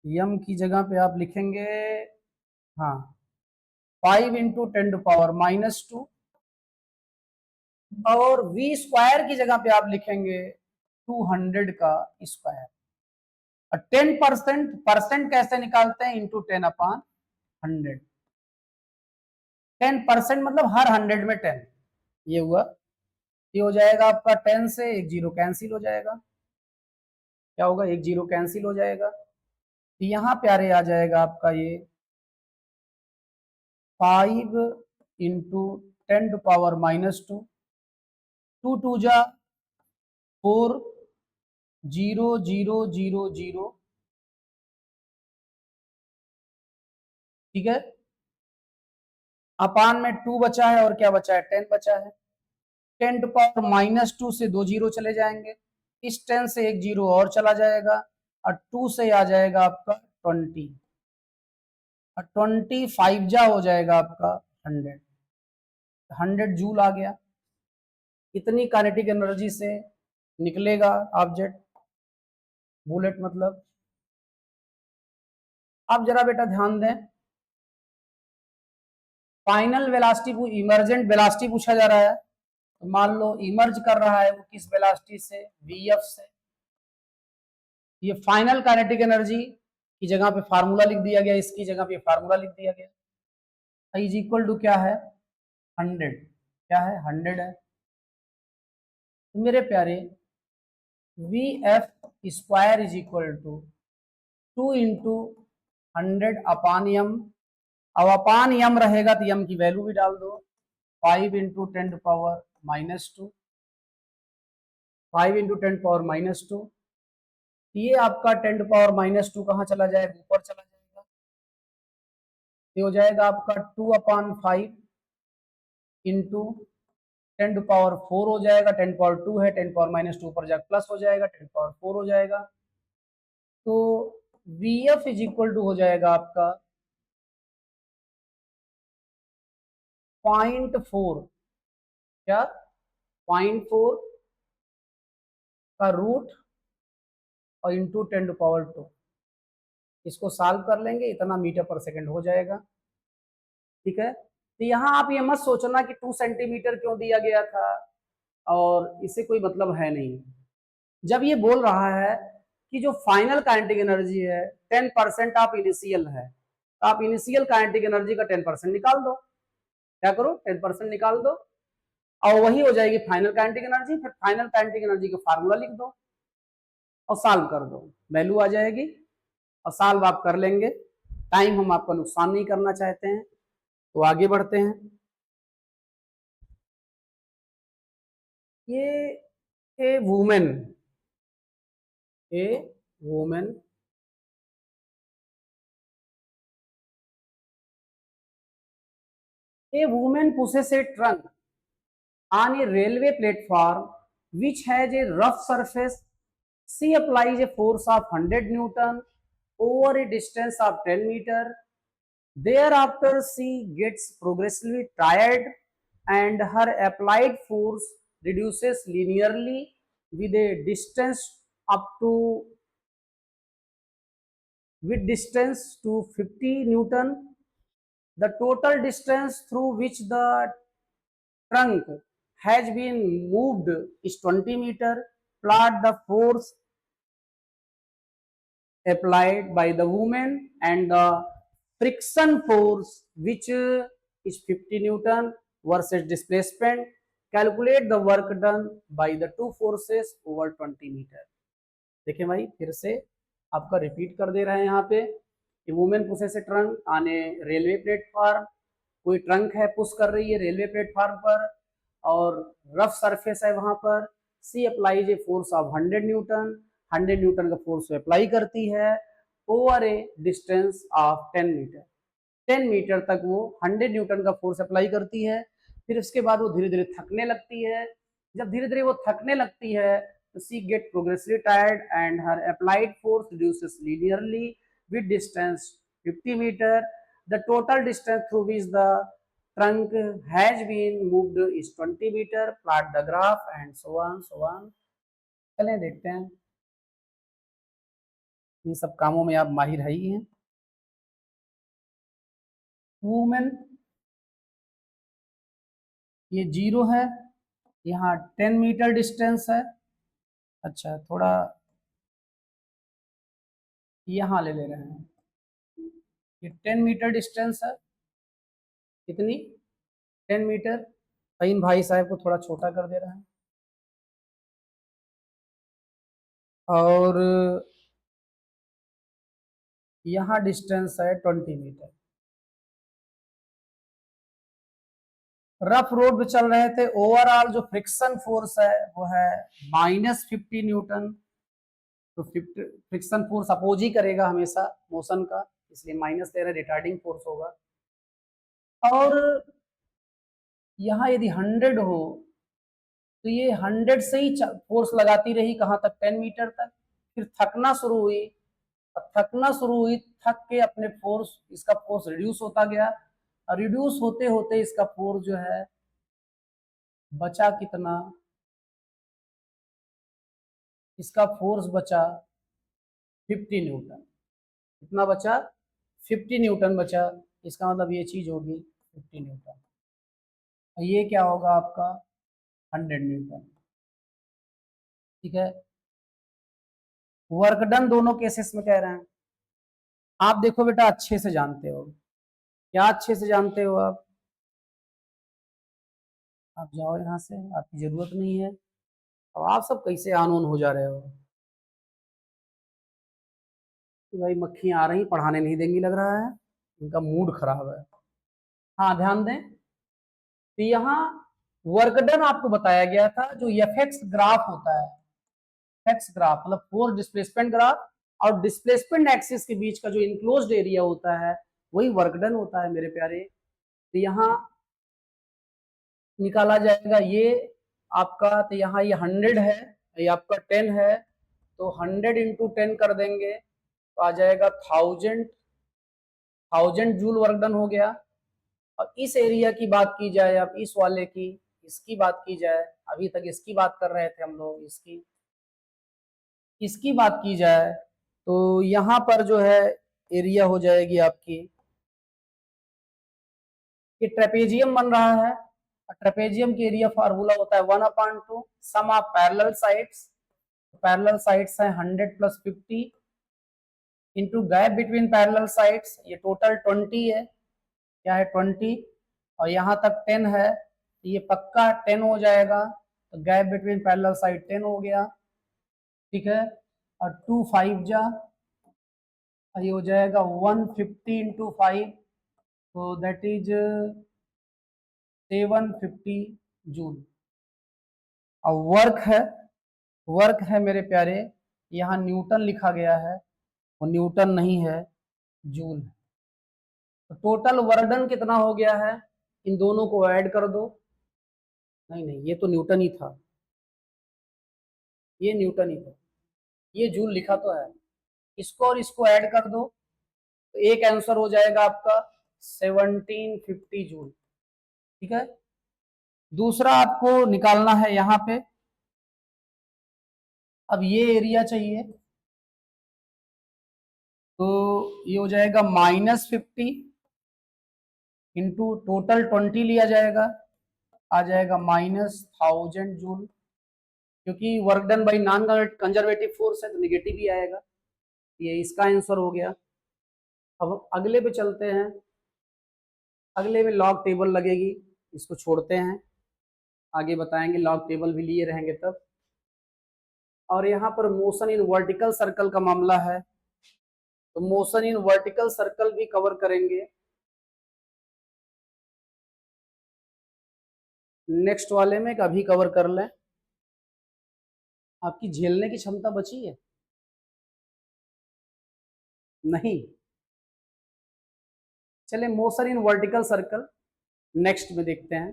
यम की जगह पे आप लिखेंगे, हाँ 5 इंटू 10⁻²। और v स्क्वायर की जगह पे आप लिखेंगे 200 का स्क्वायर। और 10%, परसेंट कैसे निकालते हैं, इंटू 10/100। 10% मतलब हर 100 में 10, ये हुआ। ये हो जाएगा आपका 10 से एक जीरो कैंसिल हो जाएगा, क्या होगा, एक जीरो कैंसिल हो जाएगा। तो यहाँ प्यारे आ जाएगा आपका ये 5 इंटू 10⁻²। 2 2 जा 4, 0 0 0 0, ठीक है। अपान में 2 बचा है और क्या बचा है, 10 बचा है। 10⁻² से 2 जीरो चले जाएंगे, इस 10 से एक जीरो और चला जाएगा, और 2 से आ जाएगा आपका 20, और 25 जा हो जाएगा आपका 100। 100 जूल आ गया। इतनी काइनेटिक एनर्जी से निकलेगा ऑब्जेक्ट, बुलेट मतलब। आप जरा बेटा ध्यान दें, फाइनल वेलोसिटी, इमर्जेंट वेलोसिटी पूछा जा रहा है, तो मान लो इमर्ज कर रहा है वो किस वेलोसिटी से, vf से। ये फाइनल काइनेटिक एनर्जी की जगह पे फार्मूला लिख दिया गया, इसकी जगह पे फार्मूला लिख दिया गया, इज इक्वल टू क्या है, 100। क्या है, 100 है। तो मेरे प्यारे v f square is equal to 2 into 100 upon m. अब अपान यम रहेगा तो यम की वैल्यू भी डाल दो, 5 इंटू 10⁻⁻2, 5 इंटू 10⁻⁻2। ये आपका 10⁻⁻2 कहाँ चला जाएगा, ऊपर चला जाएगा। ये हो जाएगा आपका 2/5 इंटू 10⁻4 हो जाएगा, 10⁻2 है, 10⁻⁻2 ऊपर जाकर प्लस हो जाएगा, 10⁻4 हो जाएगा। तो v f is equal to हो जाएगा आपका 0.4, क्या 0.4 का रूट और इंटू 10⁻²। इसको सॉल्व कर लेंगे, इतना मीटर पर सेकंड हो जाएगा। ठीक है, तो यहाँ आप ये मत सोचना कि 2 सेंटीमीटर क्यों दिया गया था, और इससे कोई मतलब है नहीं। जब ये बोल रहा है कि जो फाइनल काइनेटिक एनर्जी है 10% ऑफ इनिशियल है, तो आप इनिशियल काइनेटिक एनर्जी का 10% निकाल दो। क्या करो, 10% निकाल दो, और वही हो जाएगी फाइनल काइनेटिक एनर्जी। फिर फाइनल काइनेटिक एनर्जी का फार्मूला लिख दो और सॉल्व कर दो, वैल्यू आ जाएगी, और सॉल्व आप कर लेंगे। टाइम हम आपका नुकसान नहीं करना चाहते हैं, तो आगे बढ़ते हैं। ये a women, a women A woman pushes a trunk on a railway platform which has a rough surface. She applies a force of 100 Newton over a distance of 10 meter. Thereafter, she gets progressively tired and her applied force reduces linearly with a distance up to with distance to 50 Newton. The total distance through which the trunk has been moved is 20 meter. Plot the force applied by the woman and the friction force which is 50 Newton versus displacement. Calculate the work done by the two forces over 20 meter. देखिए भाई, फिर से आपका रिपीट कर दे रहे हैं यहाँ पे कि women pushes A trunk on A railway platform. कोई ट्रंक है, पुश कर रही है रेलवे प्लेटफॉर्म पर, और रफ सरफेस है वहां पर। She applies a force of 100 newton, 100 newton का फोर्स अप्लाई करती है over a distance of 10 metre. 10 metre तक वो 100 न्यूटन का फोर्स अप्लाई करती है। फिर उसके बाद वो धीरे धीरे थकने लगती है। जब धीरे धीरे वो थकने लगती है तो she get progressively tired and her applied force reduces linearly with distance 50 metre. The total distance through which the trunk has been moved is 20 meter. Plot the graph and so on so on. चलें देखते हैं, इन सब कामों में आप माहिर ही हैं। वुमेन, ये 0 है, यहाँ 10 मीटर डिस्टेंस है। अच्छा, थोड़ा यहाँ ले रहे हैं, ये 10 मीटर डिस्टेंस है। कितनी, 10 मीटर। इन भाई साहब को थोड़ा छोटा कर दे रहे हैं, और यहाँ डिस्टेंस है 20 मीटर। रफ रोड पे चल रहे थे, ओवरऑल जो फ्रिक्शन फोर्स है वो है -50 न्यूटन। तो फ्रिक्शन फोर्स अपोज ही करेगा हमेशा मोशन का, इसलिए माइनस ले रहे, रिटार्डिंग फोर्स होगा। और यहाँ यदि 100 हो तो ये 100 से ही फोर्स लगाती रही, कहाँ तक, 10 मीटर तक। फिर थकना शुरू हुई, और थकना शुरू हुई, थक के अपने फोर्स, इसका फोर्स रिड्यूस होता गया, और रिड्यूस होते होते इसका फोर्स जो है बचा कितना, इसका फोर्स बचा 50 न्यूटन। कितना बचा, 50 न्यूटन बचा। इसका मतलब ये चीज होगी 50 न्यूटन। ये क्या होगा आपका 100 न्यूटन। ठीक है, वर्क डन दोनों केसेस में कह रहे हैं। आप देखो बेटा, अच्छे से जानते हो क्या, अच्छे से जानते हो आप जाओ यहाँ से, आपकी जरूरत नहीं है। अब आप सब कैसे आनोन हो जा रहे हो कि भाई मक्खियां आ रही, पढ़ाने नहीं देंगी लग रहा है, इनका मूड खराब है। हाँ ध्यान दें, तो यहाँ वर्क डन आपको बताया गया था, जो एफएक्स ग्राफ होता है, एफएक्स ग्राफ मतलब फोर्स डिस्प्लेसमेंट ग्राफ, और डिस्प्लेसमेंट एक्सिस के बीच का जो इनक्लोज्ड एरिया होता है वही वर्क डन होता है मेरे प्यारे। तो यहाँ निकाला जाएगा ये आपका, तो यहाँ ये 100 है, ये आपका 10 है, तो 100 इंटू 10 कर देंगे तो आ जाएगा 1000 जूल वर्क डन हो गया। और इस एरिया की बात की जाए, अब इस वाले की, इसकी बात की जाए, अभी तक इसकी बात कर रहे थे हम लोग, इसकी बात की जाए तो यहाँ पर जो है एरिया हो जाएगी आपकी, कि ट्रेपेजियम बन रहा है, ट्रेपेजियम की एरिया फार्मूला होता है 1/2 sum of parallel sides, parallel sides है 100 + 50 into gap between parallel sides, ये टोटल 20 है, क्या है 20, और यहाँ तक 10 है, तो ये पक्का 10 हो जाएगा, तो गैप बिटवीन पैरेलल साइड 10 हो गया। ठीक है, और 2 5 जा, ये हो जाएगा 150 इंटू 5, तो दैट इज 750 जूल। और वर्क है मेरे प्यारे, यहाँ न्यूटन लिखा गया है, वो न्यूटन नहीं है, जूल है। तो टोटल वर्क डन कितना हो गया है, इन दोनों को ऐड कर दो, नहीं नहीं ये तो न्यूटन ही था, ये न्यूटन ही था, ये जूल लिखा तो है, इसको और इसको ऐड कर दो तो एक आंसर हो जाएगा आपका 1750 जूल। ठीक है, दूसरा आपको निकालना है यहाँ पे, अब ये एरिया चाहिए, तो ये हो जाएगा -50 इंटू टोटल 20 लिया जाएगा, आ जाएगा -1000 जूल, क्योंकि work done by non conservative force है तो निगेटिव ही आएगा, ये इसका आंसर हो गया। अब अगले पे चलते हैं, अगले में लॉग टेबल लगेगी, इसको छोड़ते हैं, आगे बताएंगे, लॉग टेबल भी लिए रहेंगे तब। और यहाँ पर मोशन इन वर्टिकल सर्कल का मामला है, तो मोशन इन वर्टिकल सर्कल भी कवर करेंगे नेक्स्ट वाले में, कभी कवर कर लें। आपकी झेलने की क्षमता बची है नहीं, चले motion in vertical circle next में देखते हैं,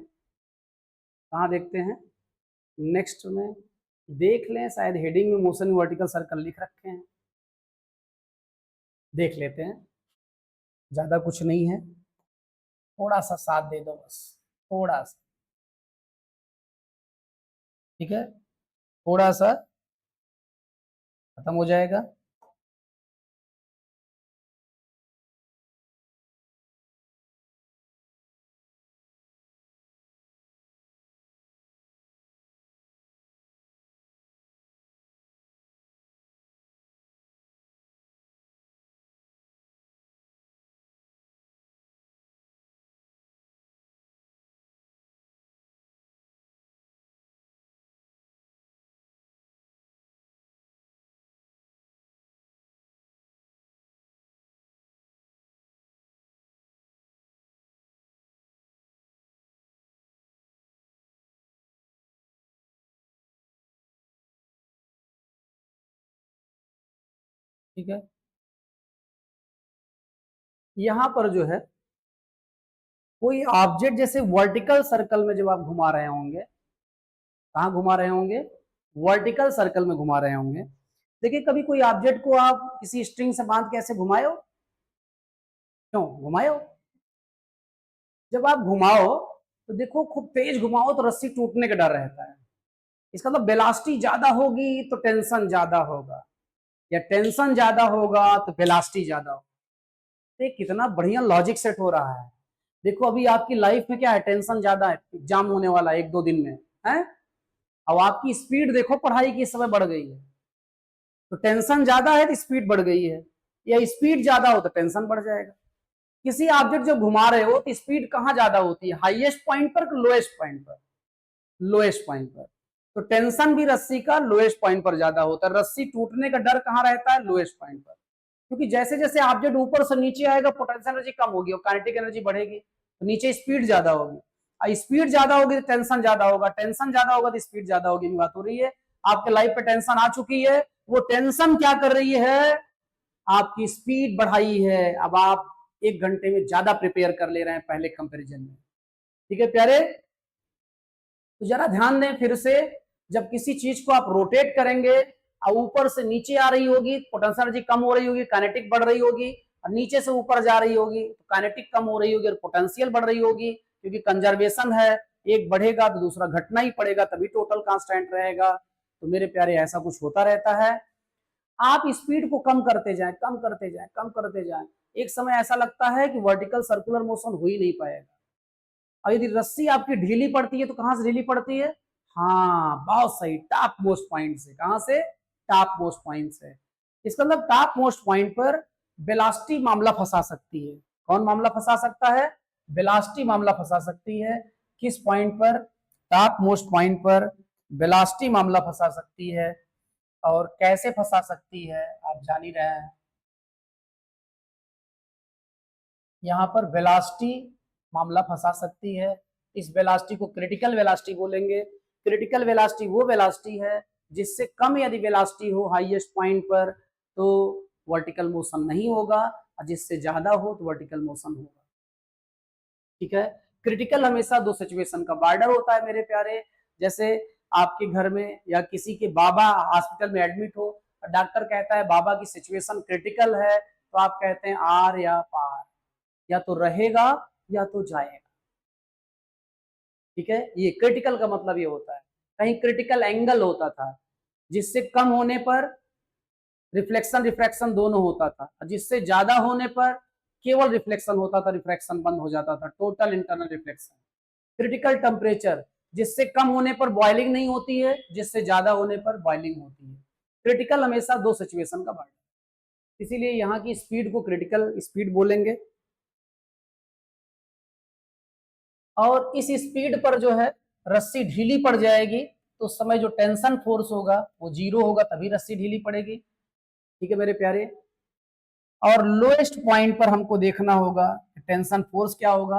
कहाँ देखते हैं, नेक्स्ट में देख लें, शायद हेडिंग में मोशन इन वर्टिकल सर्कल लिख रखे हैं, देख लेते हैं, ज्यादा कुछ नहीं है, थोड़ा सा साथ दे दो बस, थोड़ा सा, ठीक है, थोड़ा सा खत्म हो जाएगा। ठीक है, यहां पर जो है कोई ऑब्जेक्ट जैसे वर्टिकल सर्कल में जब आप घुमा रहे होंगे, कहाँ घुमा रहे होंगे, वर्टिकल सर्कल में घुमा रहे होंगे, देखिए कभी कोई ऑब्जेक्ट को आप किसी स्ट्रिंग से बांध के ऐसे घुमाए हो, क्यों घुमाए हो, जब आप घुमाओ तो देखो खूब तेज घुमाओ तो रस्सी टूटने का डर रहता है, इसका मतलब वेलोसिटी ज्यादा होगी तो टेंशन ज्यादा होगा, या टेंशन ज्यादा होगा तो वेलोसिटी ज्यादा होगा। तो कितना बढ़िया लॉजिक सेट हो रहा है, देखो अभी आपकी लाइफ में क्या है, टेंशन ज्यादा है, एग्जाम होने वाला है 1-2 दिन में है। अब आपकी स्पीड देखो पढ़ाई की इस समय बढ़ गई है, तो टेंशन ज्यादा है तो स्पीड बढ़ गई है, या स्पीड ज्यादा हो तो टेंशन बढ़ जाएगा। किसी ऑब्जेक्ट जो घुमा रहे हो तो स्पीड कहाँ ज्यादा होती है, हाईएस्ट पॉइंट पर, लोएस्ट पॉइंट पर? लोएस्ट पॉइंट पर। तो टेंशन भी रस्सी का लोएस्ट पॉइंट पर ज्यादा होता है, रस्सी टूटने का डर कहाँ रहता है, लोएस्ट पॉइंट पर। क्योंकि जैसे जैसे ऑब्जेक्ट ऊपर से नीचे आएगा पोटेंशियल एनर्जी कम होगी और काइनेटिक एनर्जी बढ़ेगी, तो नीचे स्पीड ज्यादा होगी, और स्पीड ज्यादा होगी तो टेंशन ज्यादा होगा, टेंशन ज्यादा होगा तो स्पीड ज्यादा होगी। बात हो रही है आपके लाइफ पे टेंशन आ चुकी है, वो टेंशन क्या कर रही है, आपकी स्पीड बढ़ाई है। अब आप 1 घंटे में ज्यादा प्रिपेयर कर ले रहे हैं पहले कंपेरिजन में। ठीक है प्यारे, तो जरा ध्यान दें फिर से, जब किसी चीज को आप रोटेट करेंगे और ऊपर से नीचे आ रही होगी पोटेंशियल एनर्जी कम हो रही होगी, काइनेटिक बढ़ रही होगी, और नीचे से ऊपर जा रही होगी तो काइनेटिक कम हो रही होगी और पोटेंशियल बढ़ रही होगी, क्योंकि कंजर्वेशन है, एक बढ़ेगा तो दूसरा घटना ही पड़ेगा, तभी टोटल कांस्टेंट रहेगा। तो मेरे प्यारे ऐसा कुछ होता रहता है। आप स्पीड को कम करते जाएं, कम करते जाएं, कम करते जाएं, एक समय ऐसा लगता है कि वर्टिकल सर्कुलर मोशन हो ही नहीं पाएगा। और यदि रस्सी आपकी ढीली पड़ती है तो कहां से ढीली पड़ती है, हाँ बहुत सही, टॉप मोस्ट पॉइंट से। कहां से, टॉप मोस्ट पॉइंट से। इसका मतलब टॉप मोस्ट पॉइंट पर वेलोसिटी मामला फंसा सकती है। कौन मामला फंसा सकता है, वेलोसिटी मामला फंसा सकती है। किस पॉइंट पर, टॉप मोस्ट पॉइंट पर वेलोसिटी मामला फंसा सकती है। और कैसे फंसा सकती है आप जान ही रहे हैं, यहाँ पर वेलोसिटी मामला फंसा सकती है। इस वेलोसिटी को क्रिटिकल वेलोसिटी बोलेंगे। क्रिटिकल वेलोसिटी वो वेलोसिटी है जिससे कम यदि वेलोसिटी हो हाईएस्ट पॉइंट पर तो वर्टिकल मोशन नहीं होगा, और जिससे ज्यादा हो तो वर्टिकल मोशन होगा। ठीक है, क्रिटिकल हमेशा दो सिचुएशन का बॉर्डर होता है मेरे प्यारे। जैसे आपके घर में या किसी के बाबा हॉस्पिटल में एडमिट हो, डॉक्टर कहता है बाबा की सिचुएशन क्रिटिकल है, तो आप कहते हैं आर या पार, या तो रहेगा या तो जाएगा। ठीक है, ये क्रिटिकल का मतलब ये होता है। कहीं क्रिटिकल एंगल होता था जिससे कम होने पर रिफ्लेक्शन रिफ्रैक्शन दोनों होता था, जिससे ज्यादा होने पर केवल रिफ्लेक्शन होता था, रिफ्रैक्शन बंद हो जाता था, total internal reflection. Critical temperature, जिससे कम होने पर बॉइलिंग नहीं होती है, जिससे ज्यादा होने पर बॉइलिंग होती है। क्रिटिकल हमेशा दो सिचुएशन का बात, इसीलिए यहाँ की स्पीड को क्रिटिकल स्पीड बोलेंगे। और इस स्पीड पर जो है रस्सी ढीली पड़ जाएगी तो उस समय जो टेंशन फोर्स होगा वो जीरो होगा, तभी रस्सी ढीली पड़ेगी। ठीक है मेरे प्यारे, और लोएस्ट पॉइंट पर हमको देखना होगा टेंशन फोर्स क्या होगा,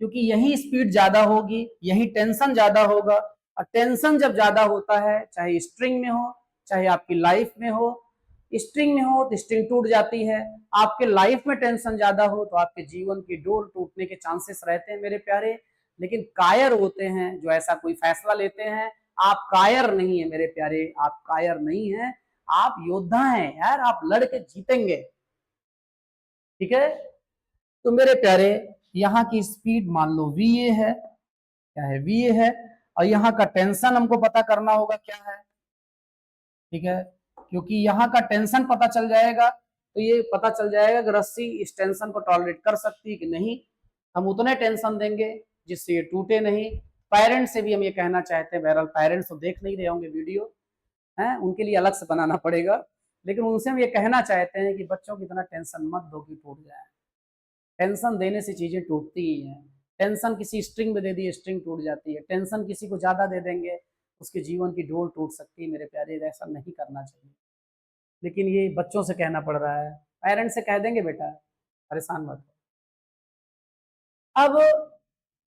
क्योंकि यही स्पीड ज्यादा होगी, यही टेंशन ज्यादा होगा। और टेंशन जब ज्यादा होता है, चाहे स्ट्रिंग में हो चाहे आपकी लाइफ में हो, स्ट्रिंग में हो तो स्ट्रिंग टूट जाती है, आपके लाइफ में टेंशन ज्यादा हो तो आपके जीवन की डोर टूटने के चांसेस रहते हैं मेरे प्यारे। लेकिन कायर होते हैं जो ऐसा कोई फैसला लेते हैं। आप कायर नहीं है मेरे प्यारे, आप कायर नहीं है, आप योद्धा हैं यार, आप लड़के जीतेंगे। ठीक है, तो मेरे प्यारे यहाँ की स्पीड मान लो वी ए है, क्या है, वी ए है। और यहाँ का टेंशन हमको पता करना होगा क्या है। ठीक है, क्योंकि यहाँ का टेंशन पता चल जाएगा तो ये पता चल जाएगा कि रस्सी इस टेंशन को टॉलरेट कर सकती है कि नहीं। हम उतने टेंशन देंगे जिससे ये टूटे नहीं। पेरेंट्स से भी हम ये कहना चाहते हैं, बहरहाल पेरेंट्स तो देख नहीं रहे होंगे वीडियो, है उनके लिए अलग से बनाना पड़ेगा, लेकिन उनसे हम ये कहना चाहते हैं कि बच्चों की इतना टेंशन मत दो कि टूट जाए। टेंशन देने से चीजें टूटती ही हैं। टेंशन किसी स्ट्रिंग में दे दी, स्ट्रिंग टूट जाती है। टेंशन किसी को ज्यादा दे देंगे, उसके जीवन की डोर टूट सकती है मेरे प्यारे, ऐसा नहीं करना चाहिए। लेकिन ये बच्चों से कहना पड़ रहा है, पेरेंट्स से कह देंगे बेटा परेशान मत हो। अब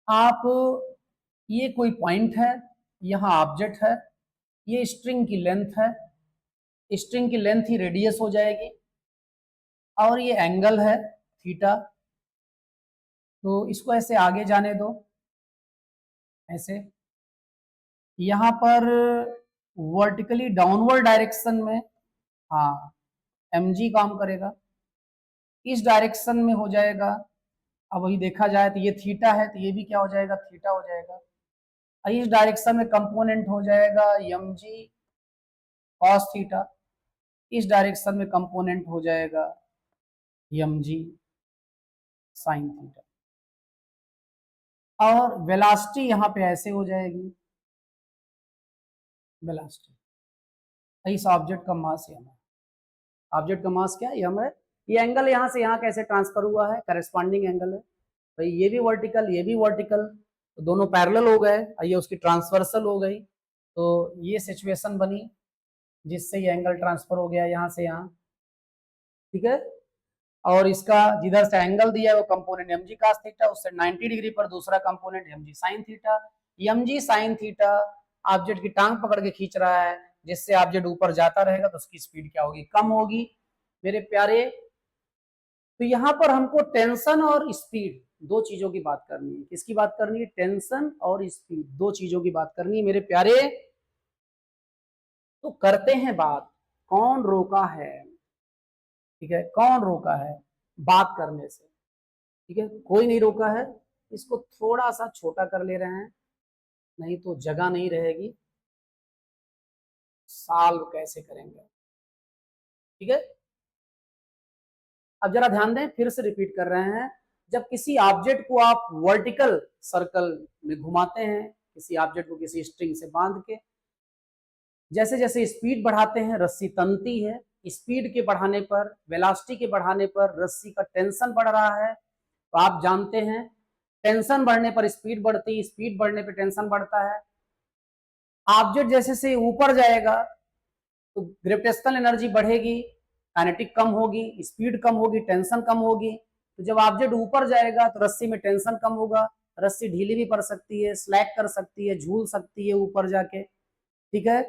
आप, ये कोई पॉइंट है, यहाँ ऑब्जेक्ट है, ये स्ट्रिंग की लेंथ है, स्ट्रिंग की लेंथ ही रेडियस हो जाएगी, और ये एंगल है थीटा। तो इसको ऐसे आगे जाने दो, ऐसे यहाँ पर वर्टिकली डाउनवर्ड डायरेक्शन में, हाँ mg काम करेगा, इस डायरेक्शन में हो जाएगा। अब वही देखा जाए तो ये थीटा है तो ये भी क्या हो जाएगा, थीटा हो जाएगा। इस डायरेक्शन में कंपोनेंट हो जाएगा mg cos थीटा, इस डायरेक्शन में कंपोनेंट हो जाएगा mg sin थीटा। और वेलोसिटी यहाँ पे ऐसे हो जाएगी, वेलोसिटी। इस ऑब्जेक्ट का मास यम है, ऑब्जेक्ट का मास क्या यम है। ये एंगल यहाँ से यहाँ कैसे ट्रांसफर हुआ है, करस्पॉन्डिंग एंगल है भाई, ये भी वर्टिकल ये भी वर्टिकल, तो दोनों पैरेलल हो गए, ये उसकी ट्रांसवर्सल हो गई, तो ये सिचुएशन बनी जिससे ये एंगल ट्रांसफर हो गया यहाँ से यहाँ, ठीक है। और इसका जिधर से एंगल दिया है वो component m g cos theta, उससे 90 डिग्री पर दूसरा component m g sine theta. M g sine theta object की टांग पकड़ के खींच रहा है, जिससे ऑब्जेक्ट ऊपर जाता रहेगा तो उसकी स्पीड क्या होगी, कम होगी मेरे प्यारे। तो यहाँ पर हमको टेंशन और स्पीड दो चीजों की बात करनी है। किसकी बात करनी है, टेंशन और स्पीड, दो चीजों की बात करनी है मेरे प्यारे। तो करते हैं बात, कौन रोका है, ठीक है, कौन रोका है बात करने से, ठीक है, कोई नहीं रोका है। इसको थोड़ा सा छोटा कर ले रहे हैं, नहीं तो जगह नहीं रहेगी, सॉल्व कैसे करेंगे, ठीक है। अब जरा ध्यान दें, फिर से रिपीट कर रहे हैं। जब किसी ऑब्जेक्ट को आप वर्टिकल सर्कल में घुमाते हैं, किसी ऑब्जेक्ट को किसी स्ट्रिंग से बांध के, जैसे जैसे स्पीड बढ़ाते हैं रस्सी तनती है, स्पीड के बढ़ाने पर, वेलोसिटी के बढ़ाने पर रस्सी का टेंशन बढ़ रहा है। तो आप जानते हैं टेंशन बढ़ने पर स्पीड बढ़ती, स्पीड बढ़ने पर टेंशन बढ़ता है। ऑब्जेक्ट जैसे से ऊपर जाएगा तो ग्रेविटेशनल एनर्जी बढ़ेगी, काइनेटिक कम होगी, स्पीड कम होगी, टेंशन कम होगी। तो जब ऑब्जेक्ट ऊपर जाएगा तो रस्सी में टेंशन कम होगा, रस्सी ढीली भी पड़ सकती है, स्लैक कर सकती है, झूल सकती है ऊपर जाके, ठीक है।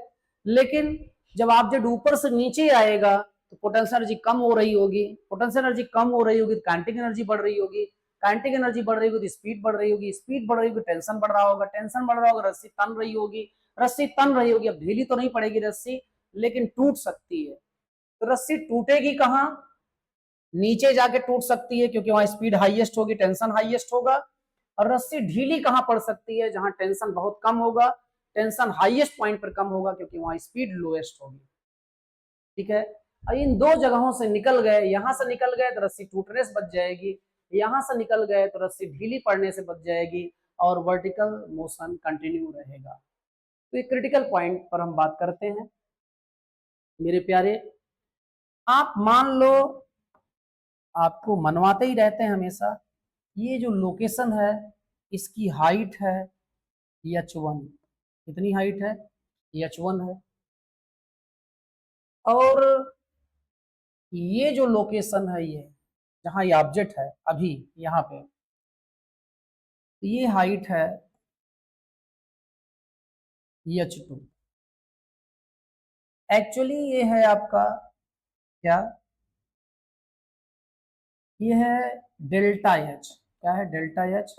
लेकिन जब ऑब्जेक्ट ऊपर से नीचे आएगा तो पोटेंशियल एनर्जी कम हो रही होगी, पोटेंशियल एनर्जी कम हो रही होगी तो काइनेटिक एनर्जी बढ़ रही होगी, काइनेटिक एनर्जी बढ़ रही होगी तो स्पीड बढ़ रही होगी, स्पीड बढ़ रही होगी टेंशन बढ़ रहा होगा, टेंशन बढ़ रहा होगा, रस्सी तन रही होगी, रस्सी तन रही होगी। अब ढीली तो नहीं पड़ेगी रस्सी, लेकिन टूट सकती है। तो रस्सी टूटेगी कहाँ, नीचे जाके टूट सकती है क्योंकि वहां स्पीड हाईएस्ट होगी, टेंशन हाईएस्ट होगा। और रस्सी ढीली कहां पड़ सकती है, जहां टेंशन बहुत कम होगा, टेंशन हाईएस्ट पॉइंट पर कम होगा क्योंकि वहां स्पीड लोएस्ट होगी, ठीक है। और इन दो जगहों से निकल गए, यहां से निकल गए तो रस्सी टूटने से बच जाएगी, यहां से निकल गए तो रस्सी ढीली पड़ने से बच जाएगी, और वर्टिकल मोशन कंटिन्यू रहेगा। तो एक क्रिटिकल पॉइंट पर हम बात करते हैं मेरे प्यारे। आप मान लो, आपको मनवाते ही रहते हैं हमेशा, ये जो लोकेशन है इसकी हाइट है h1, कितनी हाइट है, h1 है। और ये जो लोकेशन है, ये जहां ये ऑब्जेक्ट है अभी यहाँ पे, ये हाइट है h2। एक्चुअली ये है आपका क्या, ये है डेल्टा एच, क्या है डेल्टा एच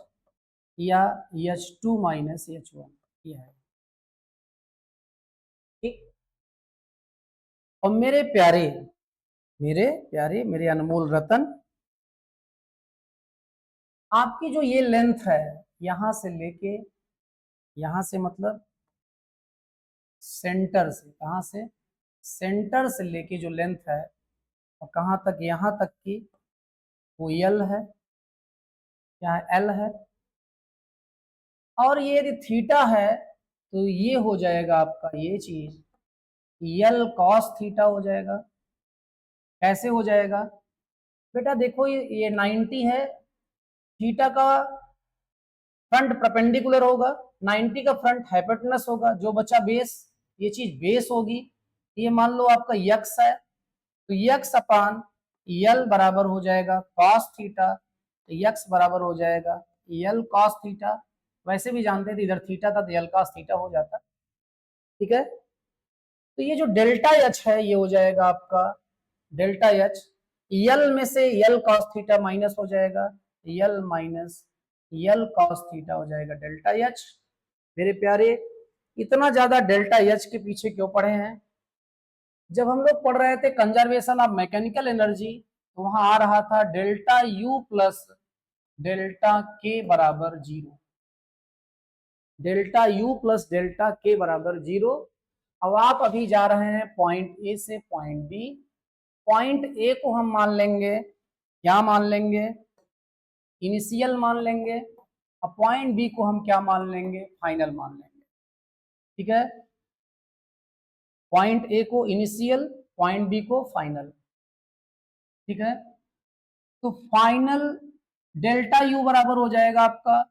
या h2 माइनस h1, ये है, ठीक। और मेरे प्यारे, मेरे प्यारे, मेरे अनमोल रतन, आपकी जो ये लेंथ है यहां से लेके, यहां से मतलब सेंटर से, कहां से, सेंटर से लेके जो लेंथ है और कहां तक, यहां तक की, वो यल है, यहाँ एल है। और ये यदि थीटा है तो ये हो जाएगा आपका ये चीज यल कॉस थीटा हो जाएगा। कैसे हो जाएगा बेटा, देखो ये 90 है, थीटा का फ्रंट परपेंडिकुलर होगा, 90 का फ्रंट हाइपोटेनस होगा, जो बचा बेस, ये चीज बेस होगी। ये मान लो आपका यक्स है, तो यक्स अपान यल बराबर हो जाएगा कॉस थीटा, तो यक्स बराबर हो जाएगा यल कॉस थीटा। वैसे भी जानते थे इधर थीटा था तो यल कॉस थीटा हो जाता, ठीक है। तो ये जो डेल्टा एच है ये हो जाएगा आपका डेल्टा एच, यल में से यल कॉस थीटा माइनस हो जाएगा, L minus L cos theta हो जाएगा डेल्टा एच। मेरे प्यारे, इतना ज्यादा डेल्टा एच के पीछे क्यों पड़े हैं, जब हम लोग पढ़ रहे थे कंजर्वेशन ऑफ मैकेनिकल एनर्जी तो वहां आ रहा था डेल्टा यू प्लस डेल्टा के बराबर zero, delta U plus delta के बराबर जीरो। अब आप अभी जा रहे हैं पॉइंट ए से पॉइंट बी, पॉइंट ए को हम मान लेंगे, क्या मान लेंगे, इनिशियल मान लेंगे, अब पॉइंट बी को हम क्या मान लेंगे, फाइनल मान लेंगे। ठीक है, पॉइंट ए को इनिशियल, पॉइंट बी को फाइनल। ठीक है, तो फाइनल डेल्टा यू बराबर हो जाएगा आपका,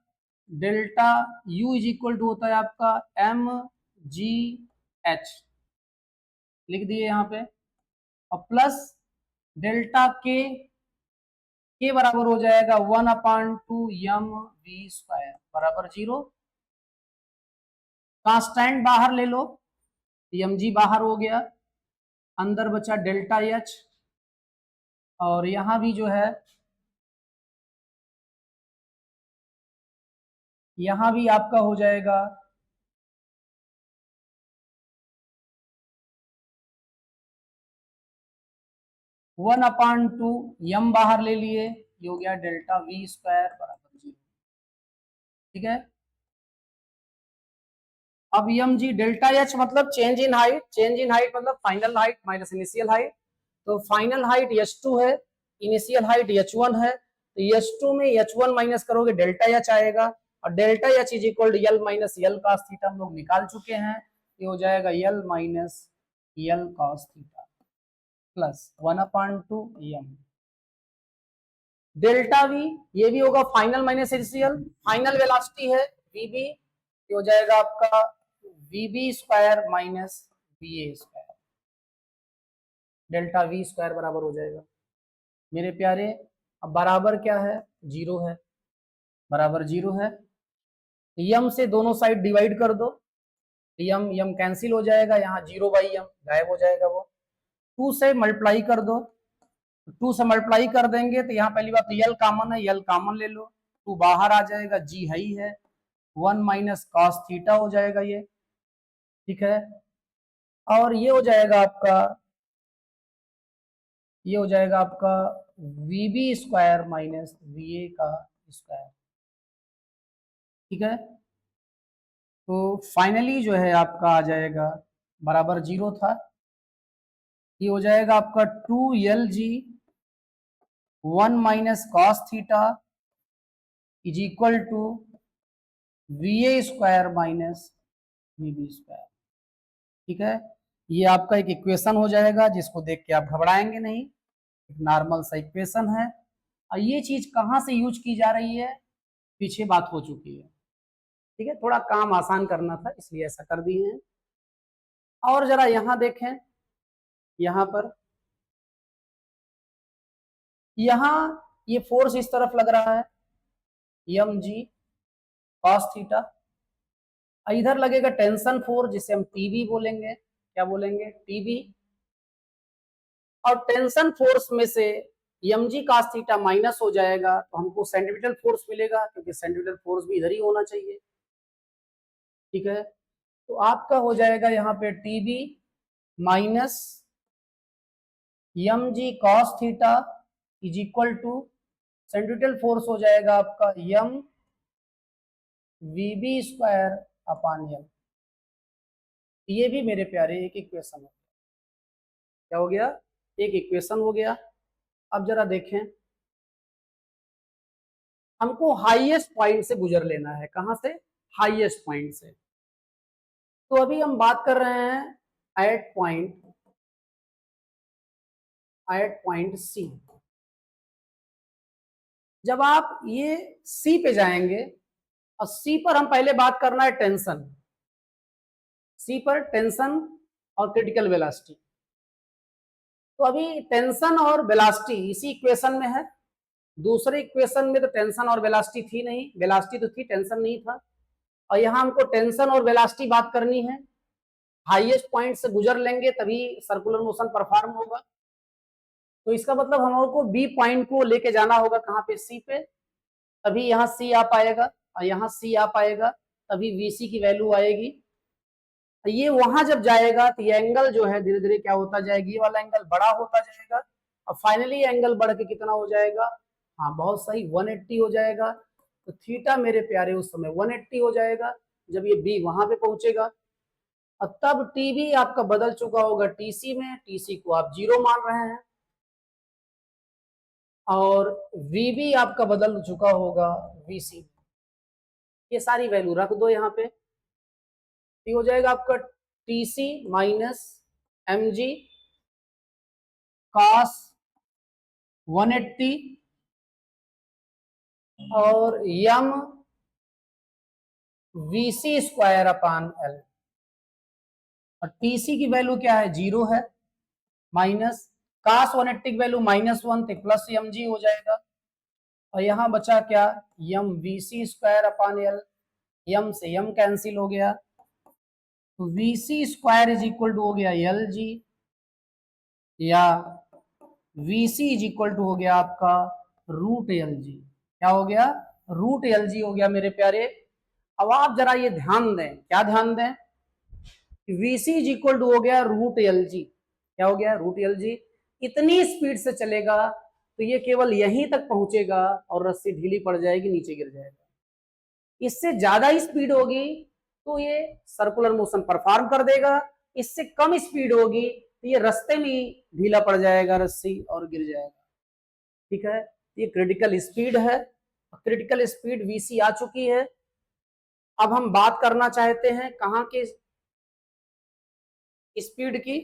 delta u is equal to होता है आपका एम जी एच, लिख दिए यहाँ पे, और प्लस डेल्टा के बराबर हो जाएगा 1/2 एम वी स्क्वायर बराबर 0। कांस्टेंट बाहर ले लो, एम जी बाहर हो गया, अंदर बचा डेल्टा एच, और यहां भी जो है, यहां भी आपका हो जाएगा 1/2 यम बाहर ले लिए, ये हो गया डेल्टा वी स्क्वायर बराबर 0। ठीक है, अब यम जी डेल्टा एच मतलब change in height, change in height मतलब final height minus initial height, तो फाइनल हाइट h2 है, इनिशियल हाइट h1 है, तो h2 में h1 माइनस करोगे डेल्टा एच आएगा, और delta H is equal to L minus L cos theta हम लोग निकाल चुके हैं, ये हो जाएगा L minus L cos theta plus 1/2 M delta V, ये भी होगा final minus initial, final velocity है वीबी, ये हो जाएगा आपका VB square minus VA square, delta V square बराबर हो जाएगा मेरे प्यारे। अब बराबर क्या है, 0 है, बराबर 0 है, यम से दोनों साइड डिवाइड कर दो, यम यम कैंसिल हो जाएगा, यहाँ 0/m गायब हो जाएगा, वो 2 से मल्टीप्लाई कर दो, 2 से मल्टीप्लाई कर देंगे तो यहाँ पहली बात यल कॉमन है, यल कॉमन ले लो, 2 बाहर आ जाएगा, जी है ही है, 1 माइनस कॉस थीटा हो जाएगा ये। ठीक है, और ये हो जाएगा आपका, ये हो जाएगा आपका वीबी स्क्वायर माइनस वीए का स्क्वायर। ठीक है, तो फाइनली जो है आपका आ जाएगा बराबर 0 था, ये हो जाएगा आपका 2 LG 1 minus cos theta is equal to v a square minus v b square. ठीक है, ये आपका एक इक्वेशन हो जाएगा जिसको देख के आप घबराएंगे नहीं, एक नॉर्मल सा इक्वेशन है, और ये चीज कहाँ से यूज की जा रही है, पीछे बात हो चुकी है। ठीक है, थोड़ा काम आसान करना था इसलिए ऐसा कर दिए हैं। और जरा यहां देखें, यहां पर, यहां ये फोर्स इस तरफ लग रहा है एम जी कॉस थीटा, इधर लगेगा टेंशन फोर्स जिसे हम टीबी बोलेंगे, क्या बोलेंगे, टीबी, और टेंशन फोर्स में से m g cos theta minus हो जाएगा तो हमको सेंट्रीपिटल फोर्स मिलेगा, क्योंकि सेंट्रीपिटल फोर्स भी इधर ही होना चाहिए। ठीक है, तो आपका हो जाएगा यहाँ पे t b minus m g cos theta is equal to centripetal force हो जाएगा आपका m v b square upon m. ये भी मेरे प्यारे एक इक्वेशन हो, क्या हो गया, एक इक्वेशन हो गया। अब जरा देखें, हमको हाईएस्ट पॉइंट से गुजर लेना है, कहां से, हाईएस्ट पॉइंट से, तो अभी हम बात कर रहे हैं एट पॉइंट सी। जब आप ये सी पे जाएंगे, और सी पर हम पहले बात करना है टेंशन, सी पर टेंशन और क्रिटिकल वेलोसिटी, तो अभी टेंशन और वेलोसिटी इसी इक्वेशन में है, दूसरे इक्वेशन में तो टेंशन और वेलोसिटी थी नहीं, वेलोसिटी तो थी, टेंशन नहीं था, और यहाँ हमको टेंशन और वेलोसिटी बात करनी है, हाईएस्ट पॉइंट से गुजर लेंगे तभी सर्कुलर मोशन परफॉर्म होगा, तो इसका मतलब हम लोगों को बी पॉइंट को लेके जाना होगा कहाँ पे, सी पे, तभी यहाँ सी आ पाएगा, और यहाँ सी आ पाएगा, तभी वीसी की वैल्यू आएगी। ये वहां जब जाएगा तो ये एंगल जो है धीरे धीरे क्या होता जाएगा, ये वाला एंगल बड़ा होता जाएगा, और फाइनली एंगल बढ़ के कितना हो जाएगा, हाँ बहुत सही, 180 हो जाएगा, तो थीटा मेरे प्यारे उस समय 180 हो जाएगा जब ये बी वहां पे पहुंचेगा, और तब टीबी आपका बदल चुका होगा टीसी में, टीसी को आप 0 मान रहे हैं, और वीबी आपका बदल चुका होगा वीसी। ये सारी वैल्यू रख दो यहाँ पे। ये हो जाएगा आपका TC माइनस mg cos 180 और यम VC स्क्वायर अपान L। और TC की वैल्यू क्या है, 0 है, माइनस cos 180 की वैल्यू -1 थे, प्लस mg हो जाएगा। और यहां बचा क्या, m VC square upon L। M से यम कैंसिल हो गया, तो VC square is equal to हो गया LG, या VC इज इक्वल टू हो गया आपका रूट LG। क्या हो गया, रूट LG हो गया मेरे प्यारे। अब आप जरा ये ध्यान दें, क्या ध्यान दें, VC इज इक्वल टू हो गया रूट LG। क्या हो गया, रूट LG। इतनी स्पीड से चलेगा तो ये केवल यहीं तक पहुंचेगा और रस्सी ढीली पड़ जाएगी, नीचे गिर जाएगा। इससे ज्यादा ही स्पीड होगी तो ये सर्कुलर मोशन परफॉर्म कर देगा, इससे कम स्पीड होगी तो ये रास्ते में ही ढीला पड़ जाएगा रस्सी और गिर जाएगा। ठीक है, ये क्रिटिकल स्पीड है। क्रिटिकल स्पीड VC आ चुकी है। अब हम बात करना चाहते हैं कहाँ के स्पीड की,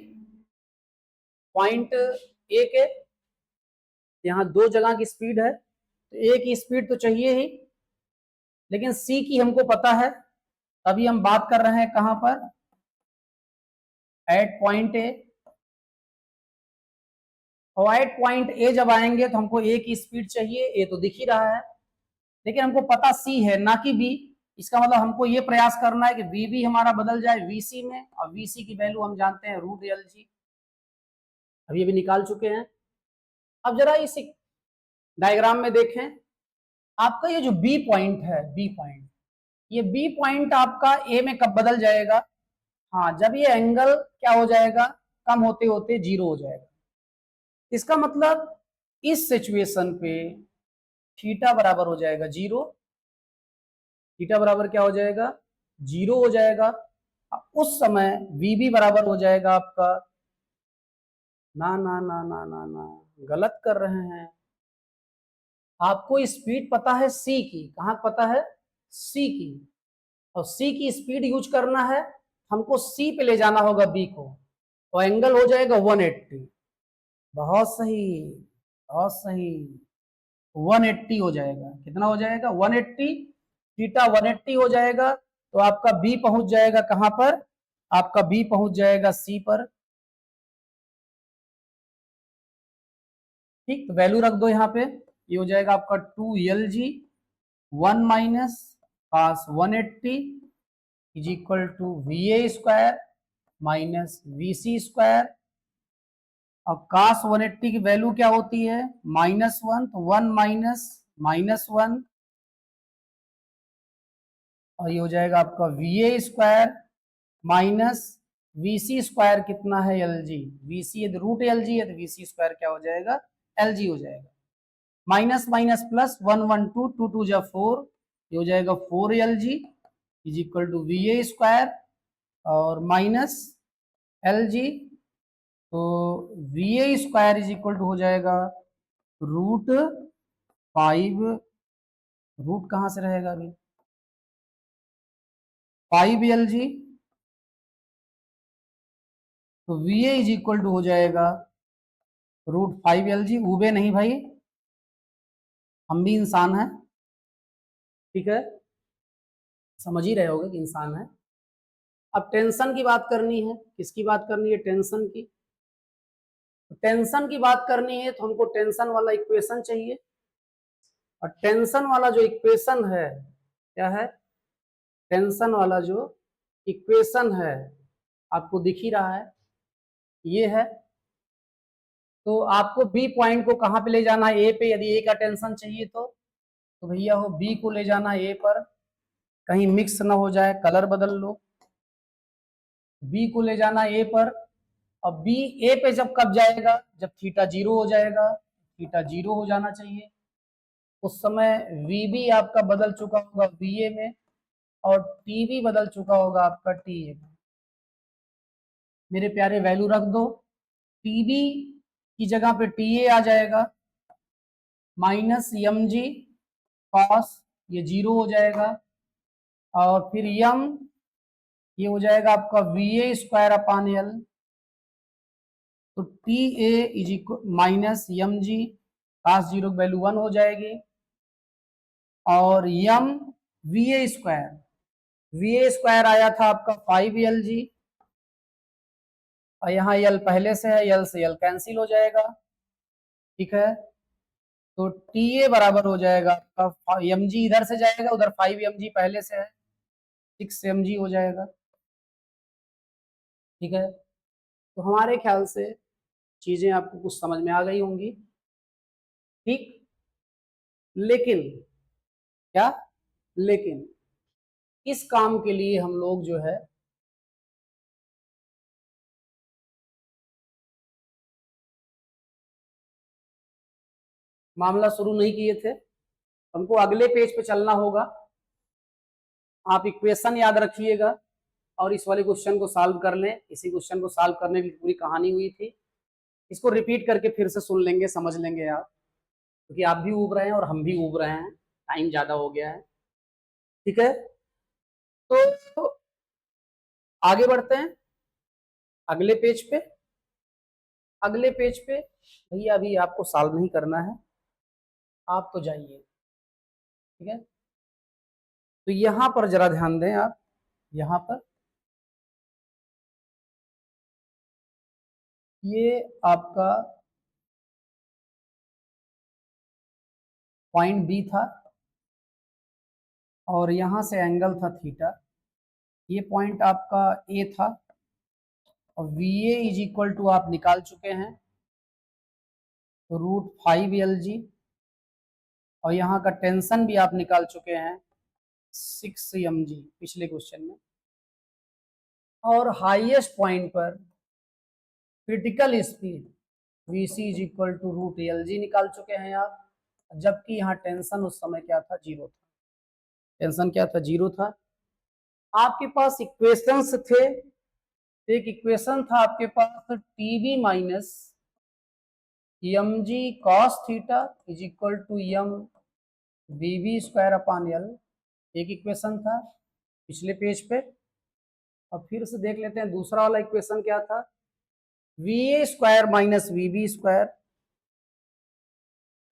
पॉइंट ए के। यहाँ दो जगह की स्पीड है तो ए की स्पीड तो चाहिए ही, लेकिन सी की हमको पता है, तभी हम बात कर रहे हैं कहां पर, एट पॉइंट ए। और एट पॉइंट ए जब आएंगे तो हमको ए की स्पीड चाहिए, ए तो दिख ही रहा है, लेकिन हमको पता सी है ना कि बी। इसका मतलब हमको ये प्रयास करना है कि बी भी हमारा बदल जाए VC में, और VC की वैल्यू हम जानते हैं रूट LG, अभी ये भी निकाल चुके हैं। अब जरा इस डायग्राम में देखें, आपका ये जो बी पॉइंट है, बी पॉइंट, ये बी पॉइंट आपका ए में कब बदल जाएगा, हाँ जब ये एंगल क्या हो जाएगा, कम होते होते 0 हो जाएगा। इसका मतलब इस सिचुएशन पे थीटा बराबर हो जाएगा 0। थीटा बराबर क्या हो जाएगा, 0 हो जाएगा। उस समय VB बराबर हो जाएगा आपका, ना ना ना ना ना ना, गलत कर रहे हैं। आपको स्पीड पता है C की, कहाँ पता है, C की, और C की स्पीड यूज करना है, हमको C पे ले जाना होगा B को, और एंगल हो जाएगा 180। बहुत सही, बहुत सही, 180 हो जाएगा। कितना हो जाएगा, 180। थीटा 180 हो जाएगा, तो आपका बी पहुंच जाएगा कहां पर, आपका बी पहुंच जाएगा सी पर। ठीक, तो वैल्यू रख दो यहाँ पे, ये हो जाएगा आपका 2LG 1 minus cos 180 is equal to VA square minus VC square. और cos 180 की वैल्यू क्या होती है, -1, तो 1 माइनस -1, और ये हो जाएगा आपका VA square minus VC square. कितना है, LG, VC यदि रूट LG है तो VC स्क्वायर क्या हो जाएगा, LG हो जाएगा। माइनस माइनस प्लस 1 1 2 2 2 जा 4, ये हो जाएगा 4LG is equal to VA square और माइनस LG, तो VA square is equal to हो जाएगा √5, रूट कहां से रहेगा अभी, 5LG, तो VA इज इक्वल टू हो जाएगा √5LG। उबे नहीं भाई, हम भी इंसान हैं, ठीक है, समझ ही रहे होगे कि इंसान है। अब टेंशन की बात करनी है, किसकी बात करनी है, टेंशन की। तो टेंशन की बात करनी है तो हमको टेंशन वाला इक्वेशन चाहिए, और टेंशन वाला जो इक्वेशन है, क्या है, टेंशन वाला जो इक्वेशन है आपको दिख ही रहा है, ये है। तो आपको बी पॉइंट को कहां पे ले जाना है, ए पे, यदि ए का टेंशन चाहिए तो भैया हो बी को ले जाना ए पर, कहीं मिक्स ना हो जाए, कलर बदल लो, बी को ले जाना ए पर। अब बी ए पे जब कब जाएगा, जब थीटा 0 हो जाएगा, थीटा 0 हो जाना चाहिए, उस समय VB आपका बदल चुका होगा VA में, और TB बदल चुका होगा आपका TA में। मेरे प्यारे वैल्यू रख दो, TB की जगह पे TA आ जाएगा, माइनस mg cos, ये 0 हो जाएगा, और फिर यम ये हो जाएगा आपका VA स्क्वायर अपान एल। तो TA is equal minus MG cos 0 की वैल्यू 1 हो जाएगी, और यम VA स्क्वायर आया था आपका 5LG, और यहाँ यल पहले से है, यल से यल कैंसिल हो जाएगा, ठीक है। तो TA बराबर हो जाएगा आपका MG इधर से जाएगा, उधर 5MG पहले से है, 6MG हो जाएगा, ठीक है। तो हमारे ख्याल से चीजें आपको कुछ समझ में आ गई होंगी, ठीक। लेकिन क्या, लेकिन इस काम के लिए हम लोग जो है मामला शुरू नहीं किए थे, हमको अगले पेज पे चलना होगा। आप इक्वेशन याद रखिएगा और इस वाले क्वेश्चन को सॉल्व कर लें। इसी क्वेश्चन को सॉल्व करने की पूरी कहानी हुई थी, इसको रिपीट करके फिर से सुन लेंगे, समझ लेंगे आप, क्योंकि आप भी ऊब रहे हैं और हम भी ऊब रहे हैं, टाइम ज्यादा हो गया है, ठीक है। तो आगे बढ़ते हैं अगले पेज पे। अगले पेज पे भैया अभी आपको सॉल्व नहीं करना है, आप तो जाइए, ठीक है। तो यहां पर जरा ध्यान दें आप, यहां पर ये आपका पॉइंट बी था और यहां से एंगल था थीटा, ये पॉइंट आपका ए था, और VA इज इक्वल टू आप निकाल चुके हैं √5LG, और यहाँ का टेंशन भी आप निकाल चुके हैं 6mg पिछले क्वेश्चन में, और हाईएस्ट पॉइंट पर critical speed VC is equal to √LG निकाल चुके हैं आप, जबकि यहाँ टेंशन उस समय क्या था, जीरो था। टेंशन क्या था, जीरो था। आपके पास इक्वेशंस थे, एक इक्वेशन था आपके पास TB minus MG cos theta is equal to VB square upon L, एक इक्वेशन था पिछले पेज पे। और फिर से देख लेते हैं दूसरा वाला इक्वेशन क्या था, VA square minus VB square,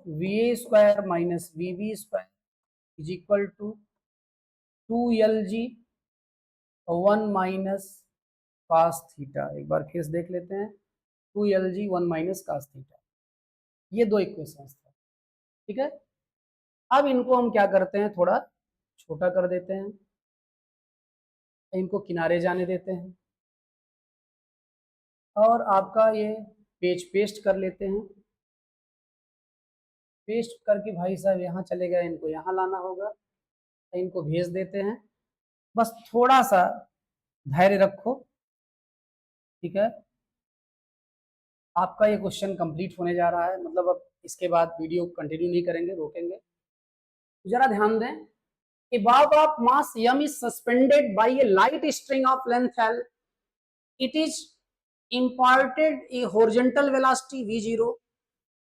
VA square minus VB square is equal to 2LG 1 minus cos theta. एक बार फिर से देख लेते हैं, 2LG 1 माइनस cos थीटा, ये दो इक्वेशंस थे, ठीक है। अब इनको हम क्या करते हैं, थोड़ा छोटा कर देते हैं, इनको किनारे जाने देते हैं, और आपका ये पेज पेस्ट कर लेते हैं। पेस्ट करके भाई साहब यहाँ चले गए, इनको यहाँ लाना होगा, इनको भेज देते हैं। बस थोड़ा सा धैर्य रखो, ठीक है। आपका ये क्वेश्चन कंप्लीट होने जा रहा है, मतलब अब इसके बाद वीडियो कंटिन्यू नहीं करेंगे, रोकेंगे। जरा ध्यान दें, a bob of mass m is suspended by a light string of length l, it is imparted a horizontal velocity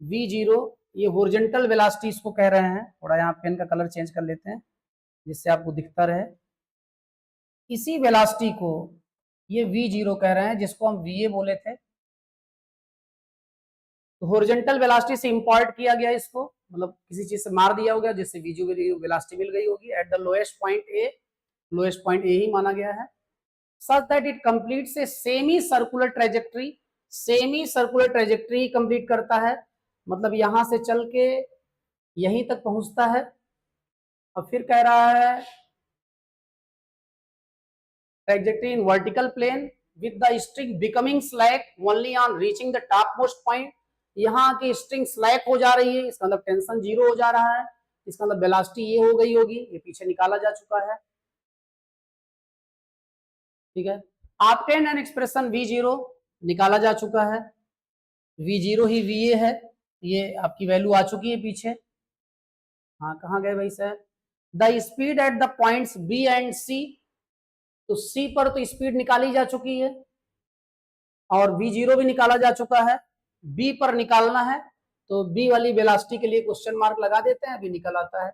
v0 ये होरिजेंटल वेलोसिटी इसको कह रहे हैं। थोड़ा यहाँ पेन का कलर चेंज कर लेते हैं जिससे आपको दिखता रहे। इसी वेलोसिटी को ये v0 कह रहे हैं, जिसको हम VA बोले थे। तो होरिजेंटल वेलोसिटी से इंपॉर्ट किया गया इसको, मतलब किसी चीज से मार दिया होगा जिससे v0 वेलोसिटी मिल गई होगी at the lowest point A, lowest point A ही माना गया है, such that it completes a semi circular trajectory, semi circular trajectory complete करता है, मतलब यहां से चल के यहीं तक पहुंचता है। और फिर कह रहा है trajectory in vertical plane with the string becoming slack only on reaching the top most point, यहाँ की स्ट्रिंग स्लैक हो जा रही है, इसका मतलब टेंशन जीरो हो जा रहा है, इसका मतलब वेलोसिटी ये हो गई होगी, ये पीछे निकाला जा चुका है, ठीक है। ऑब्टेन एन एक्सप्रेशन v0 निकाला जा चुका है, v0 ही va है, ये आपकी वैल्यू आ चुकी है पीछे। हाँ कहाँ गए भाई साहब, the speed at the points b and c, तो c पर तो स्पीड निकाली जा चुकी है और v0 भी निकाला जा चुका है, b पर निकालना है तो b वाली वेलोसिटी के लिए क्वेश्चन मार्क लगा देते हैं, अभी निकल आता है।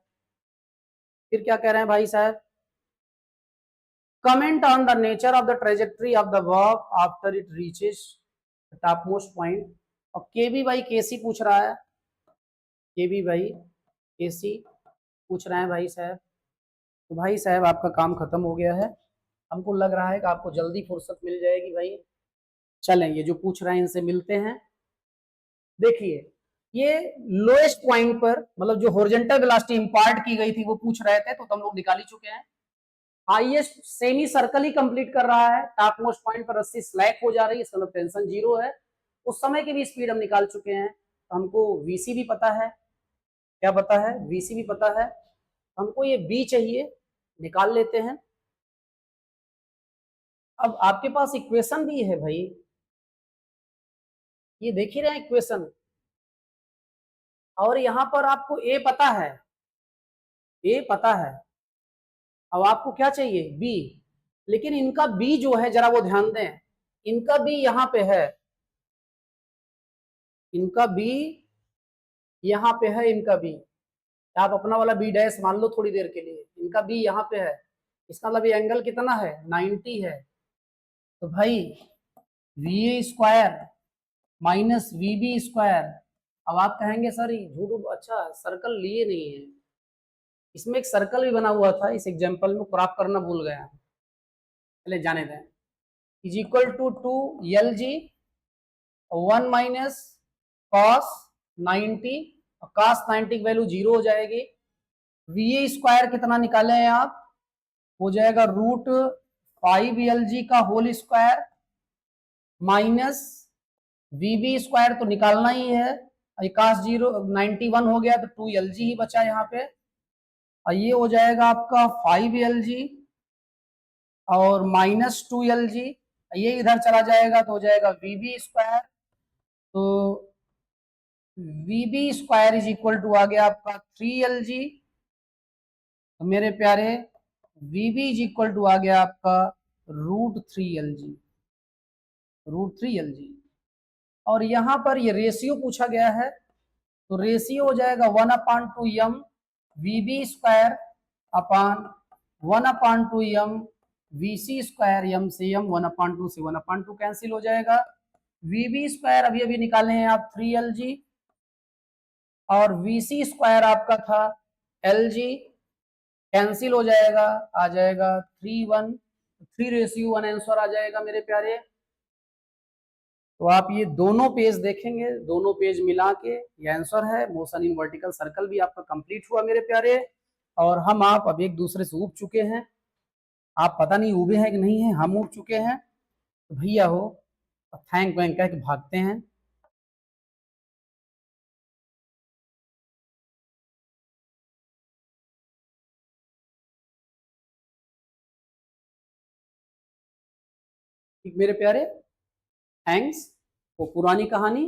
फिर क्या कह रहे हैं भाई साहब, comment on the nature of the trajectory of the work after it reaches top most point. और केबी भाई केसी पूछ रहा है, केबी भाई केसी पूछ रहे हैं भाई साहब। तो भाई साहब आपका काम खत्म हो गया है, हमको लग रहा है कि आपको जल्दी फुर्सत मिल जाएगी भाई। चलें, ये जो पूछ रहे हैं इनसे मिलते हैं। देखिए ये लोएस्ट पॉइंट पर, मतलब जो हॉरिजॉन्टल वेलोसिटी इंपार्ट की गई थी वो पूछ रहे थे, तो हम लोग निकाल ही चुके हैं। हाईएस्ट सेमी सर्कल ही कंप्लीट कर रहा है, टॉप मोस्ट पॉइंट पर रस्सी स्लैक हो जा रही है, इसका मतलब टेंशन जीरो है। उस समय की भी स्पीड हम निकाल चुके हैं। तो हमको वीसी भी पता है, क्या पता है, वीसी भी पता है। हमको ये बी चाहिए, निकाल लेते हैं। अब आपके पास इक्वेशन भी है भाई, ये देख ही रहे हैं इक्वेशन, और यहां पर आपको ए पता है, ए पता है। अब आपको क्या चाहिए, बी। लेकिन इनका बी जो है, जरा वो ध्यान दें, इनका बी यहां पे है, इनका बी यहां पे है, इनका बी। आप अपना वाला बी डैश मान लो थोड़ी देर के लिए, इनका बी यहां पे है। इसका मतलब ये एंगल कितना है, 90 है। तो भाई v square minus v B square. अब आप कहेंगे सर ये झूठ, अच्छा सर्कल लिए नहीं है, इसमें एक सर्कल भी बना हुआ था, इस एग्जांपल में क्रॉप करना भूल गया, चले जाने दें। Is equal to 2 L G 1 minus cos 90, cos 90 की वैल्यू 0 हो जाएगी। वी स्क्वायर कितना निकाले हैं आप, हो जाएगा रूट 5 एल जी का whole square minus v B square तो निकालना ही है, काश 91 हो गया तो 2 एल जी ही बचा यहाँ पे। और ये हो जाएगा आपका 5 एल जी और माइनस 2 एल जी, ये इधर चला जाएगा तो हो जाएगा वी बी स्क्वायर। तो V B square is equal to आ गया आपका 3 एल जी। तो मेरे प्यारे V B is equal to आ गया आपका root 3 L G, root 3 L G. और यहाँ पर ये रेशियो पूछा गया है, तो रेशियो हो जाएगा 1/2 m v B square upon 1/2 m v c square, m से एम 1/2 से 1/2 कैंसिल हो जाएगा। वी बी स्क्वायर अभी अभी निकाले हैं आप 3 एल जी, और वी सी स्क्वायर आपका था एल जी, कैंसिल हो जाएगा, आ जाएगा 3:1 आंसर आ जाएगा मेरे प्यारे। तो आप ये दोनों पेज देखेंगे, दोनों पेज मिला के ये आंसर है। मोशन इन वर्टिकल सर्कल भी आपका कंप्लीट हुआ मेरे प्यारे, और हम आप अब एक दूसरे से उब चुके हैं। आप पता नहीं उबे हैं कि नहीं है, हम उब चुके हैं। तो भैया हो थैंक वैंक कह के भागते हैं। ठीक मेरे प्यारे, थैंक्स। वो पुरानी कहानी,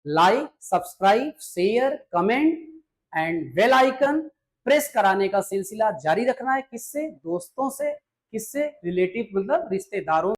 like subscribe share comment and bell icon press कराने का सिलसिला जारी रखना है। किससे, दोस्तों से, किससे, रिलेटिव मतलब रिश्तेदारों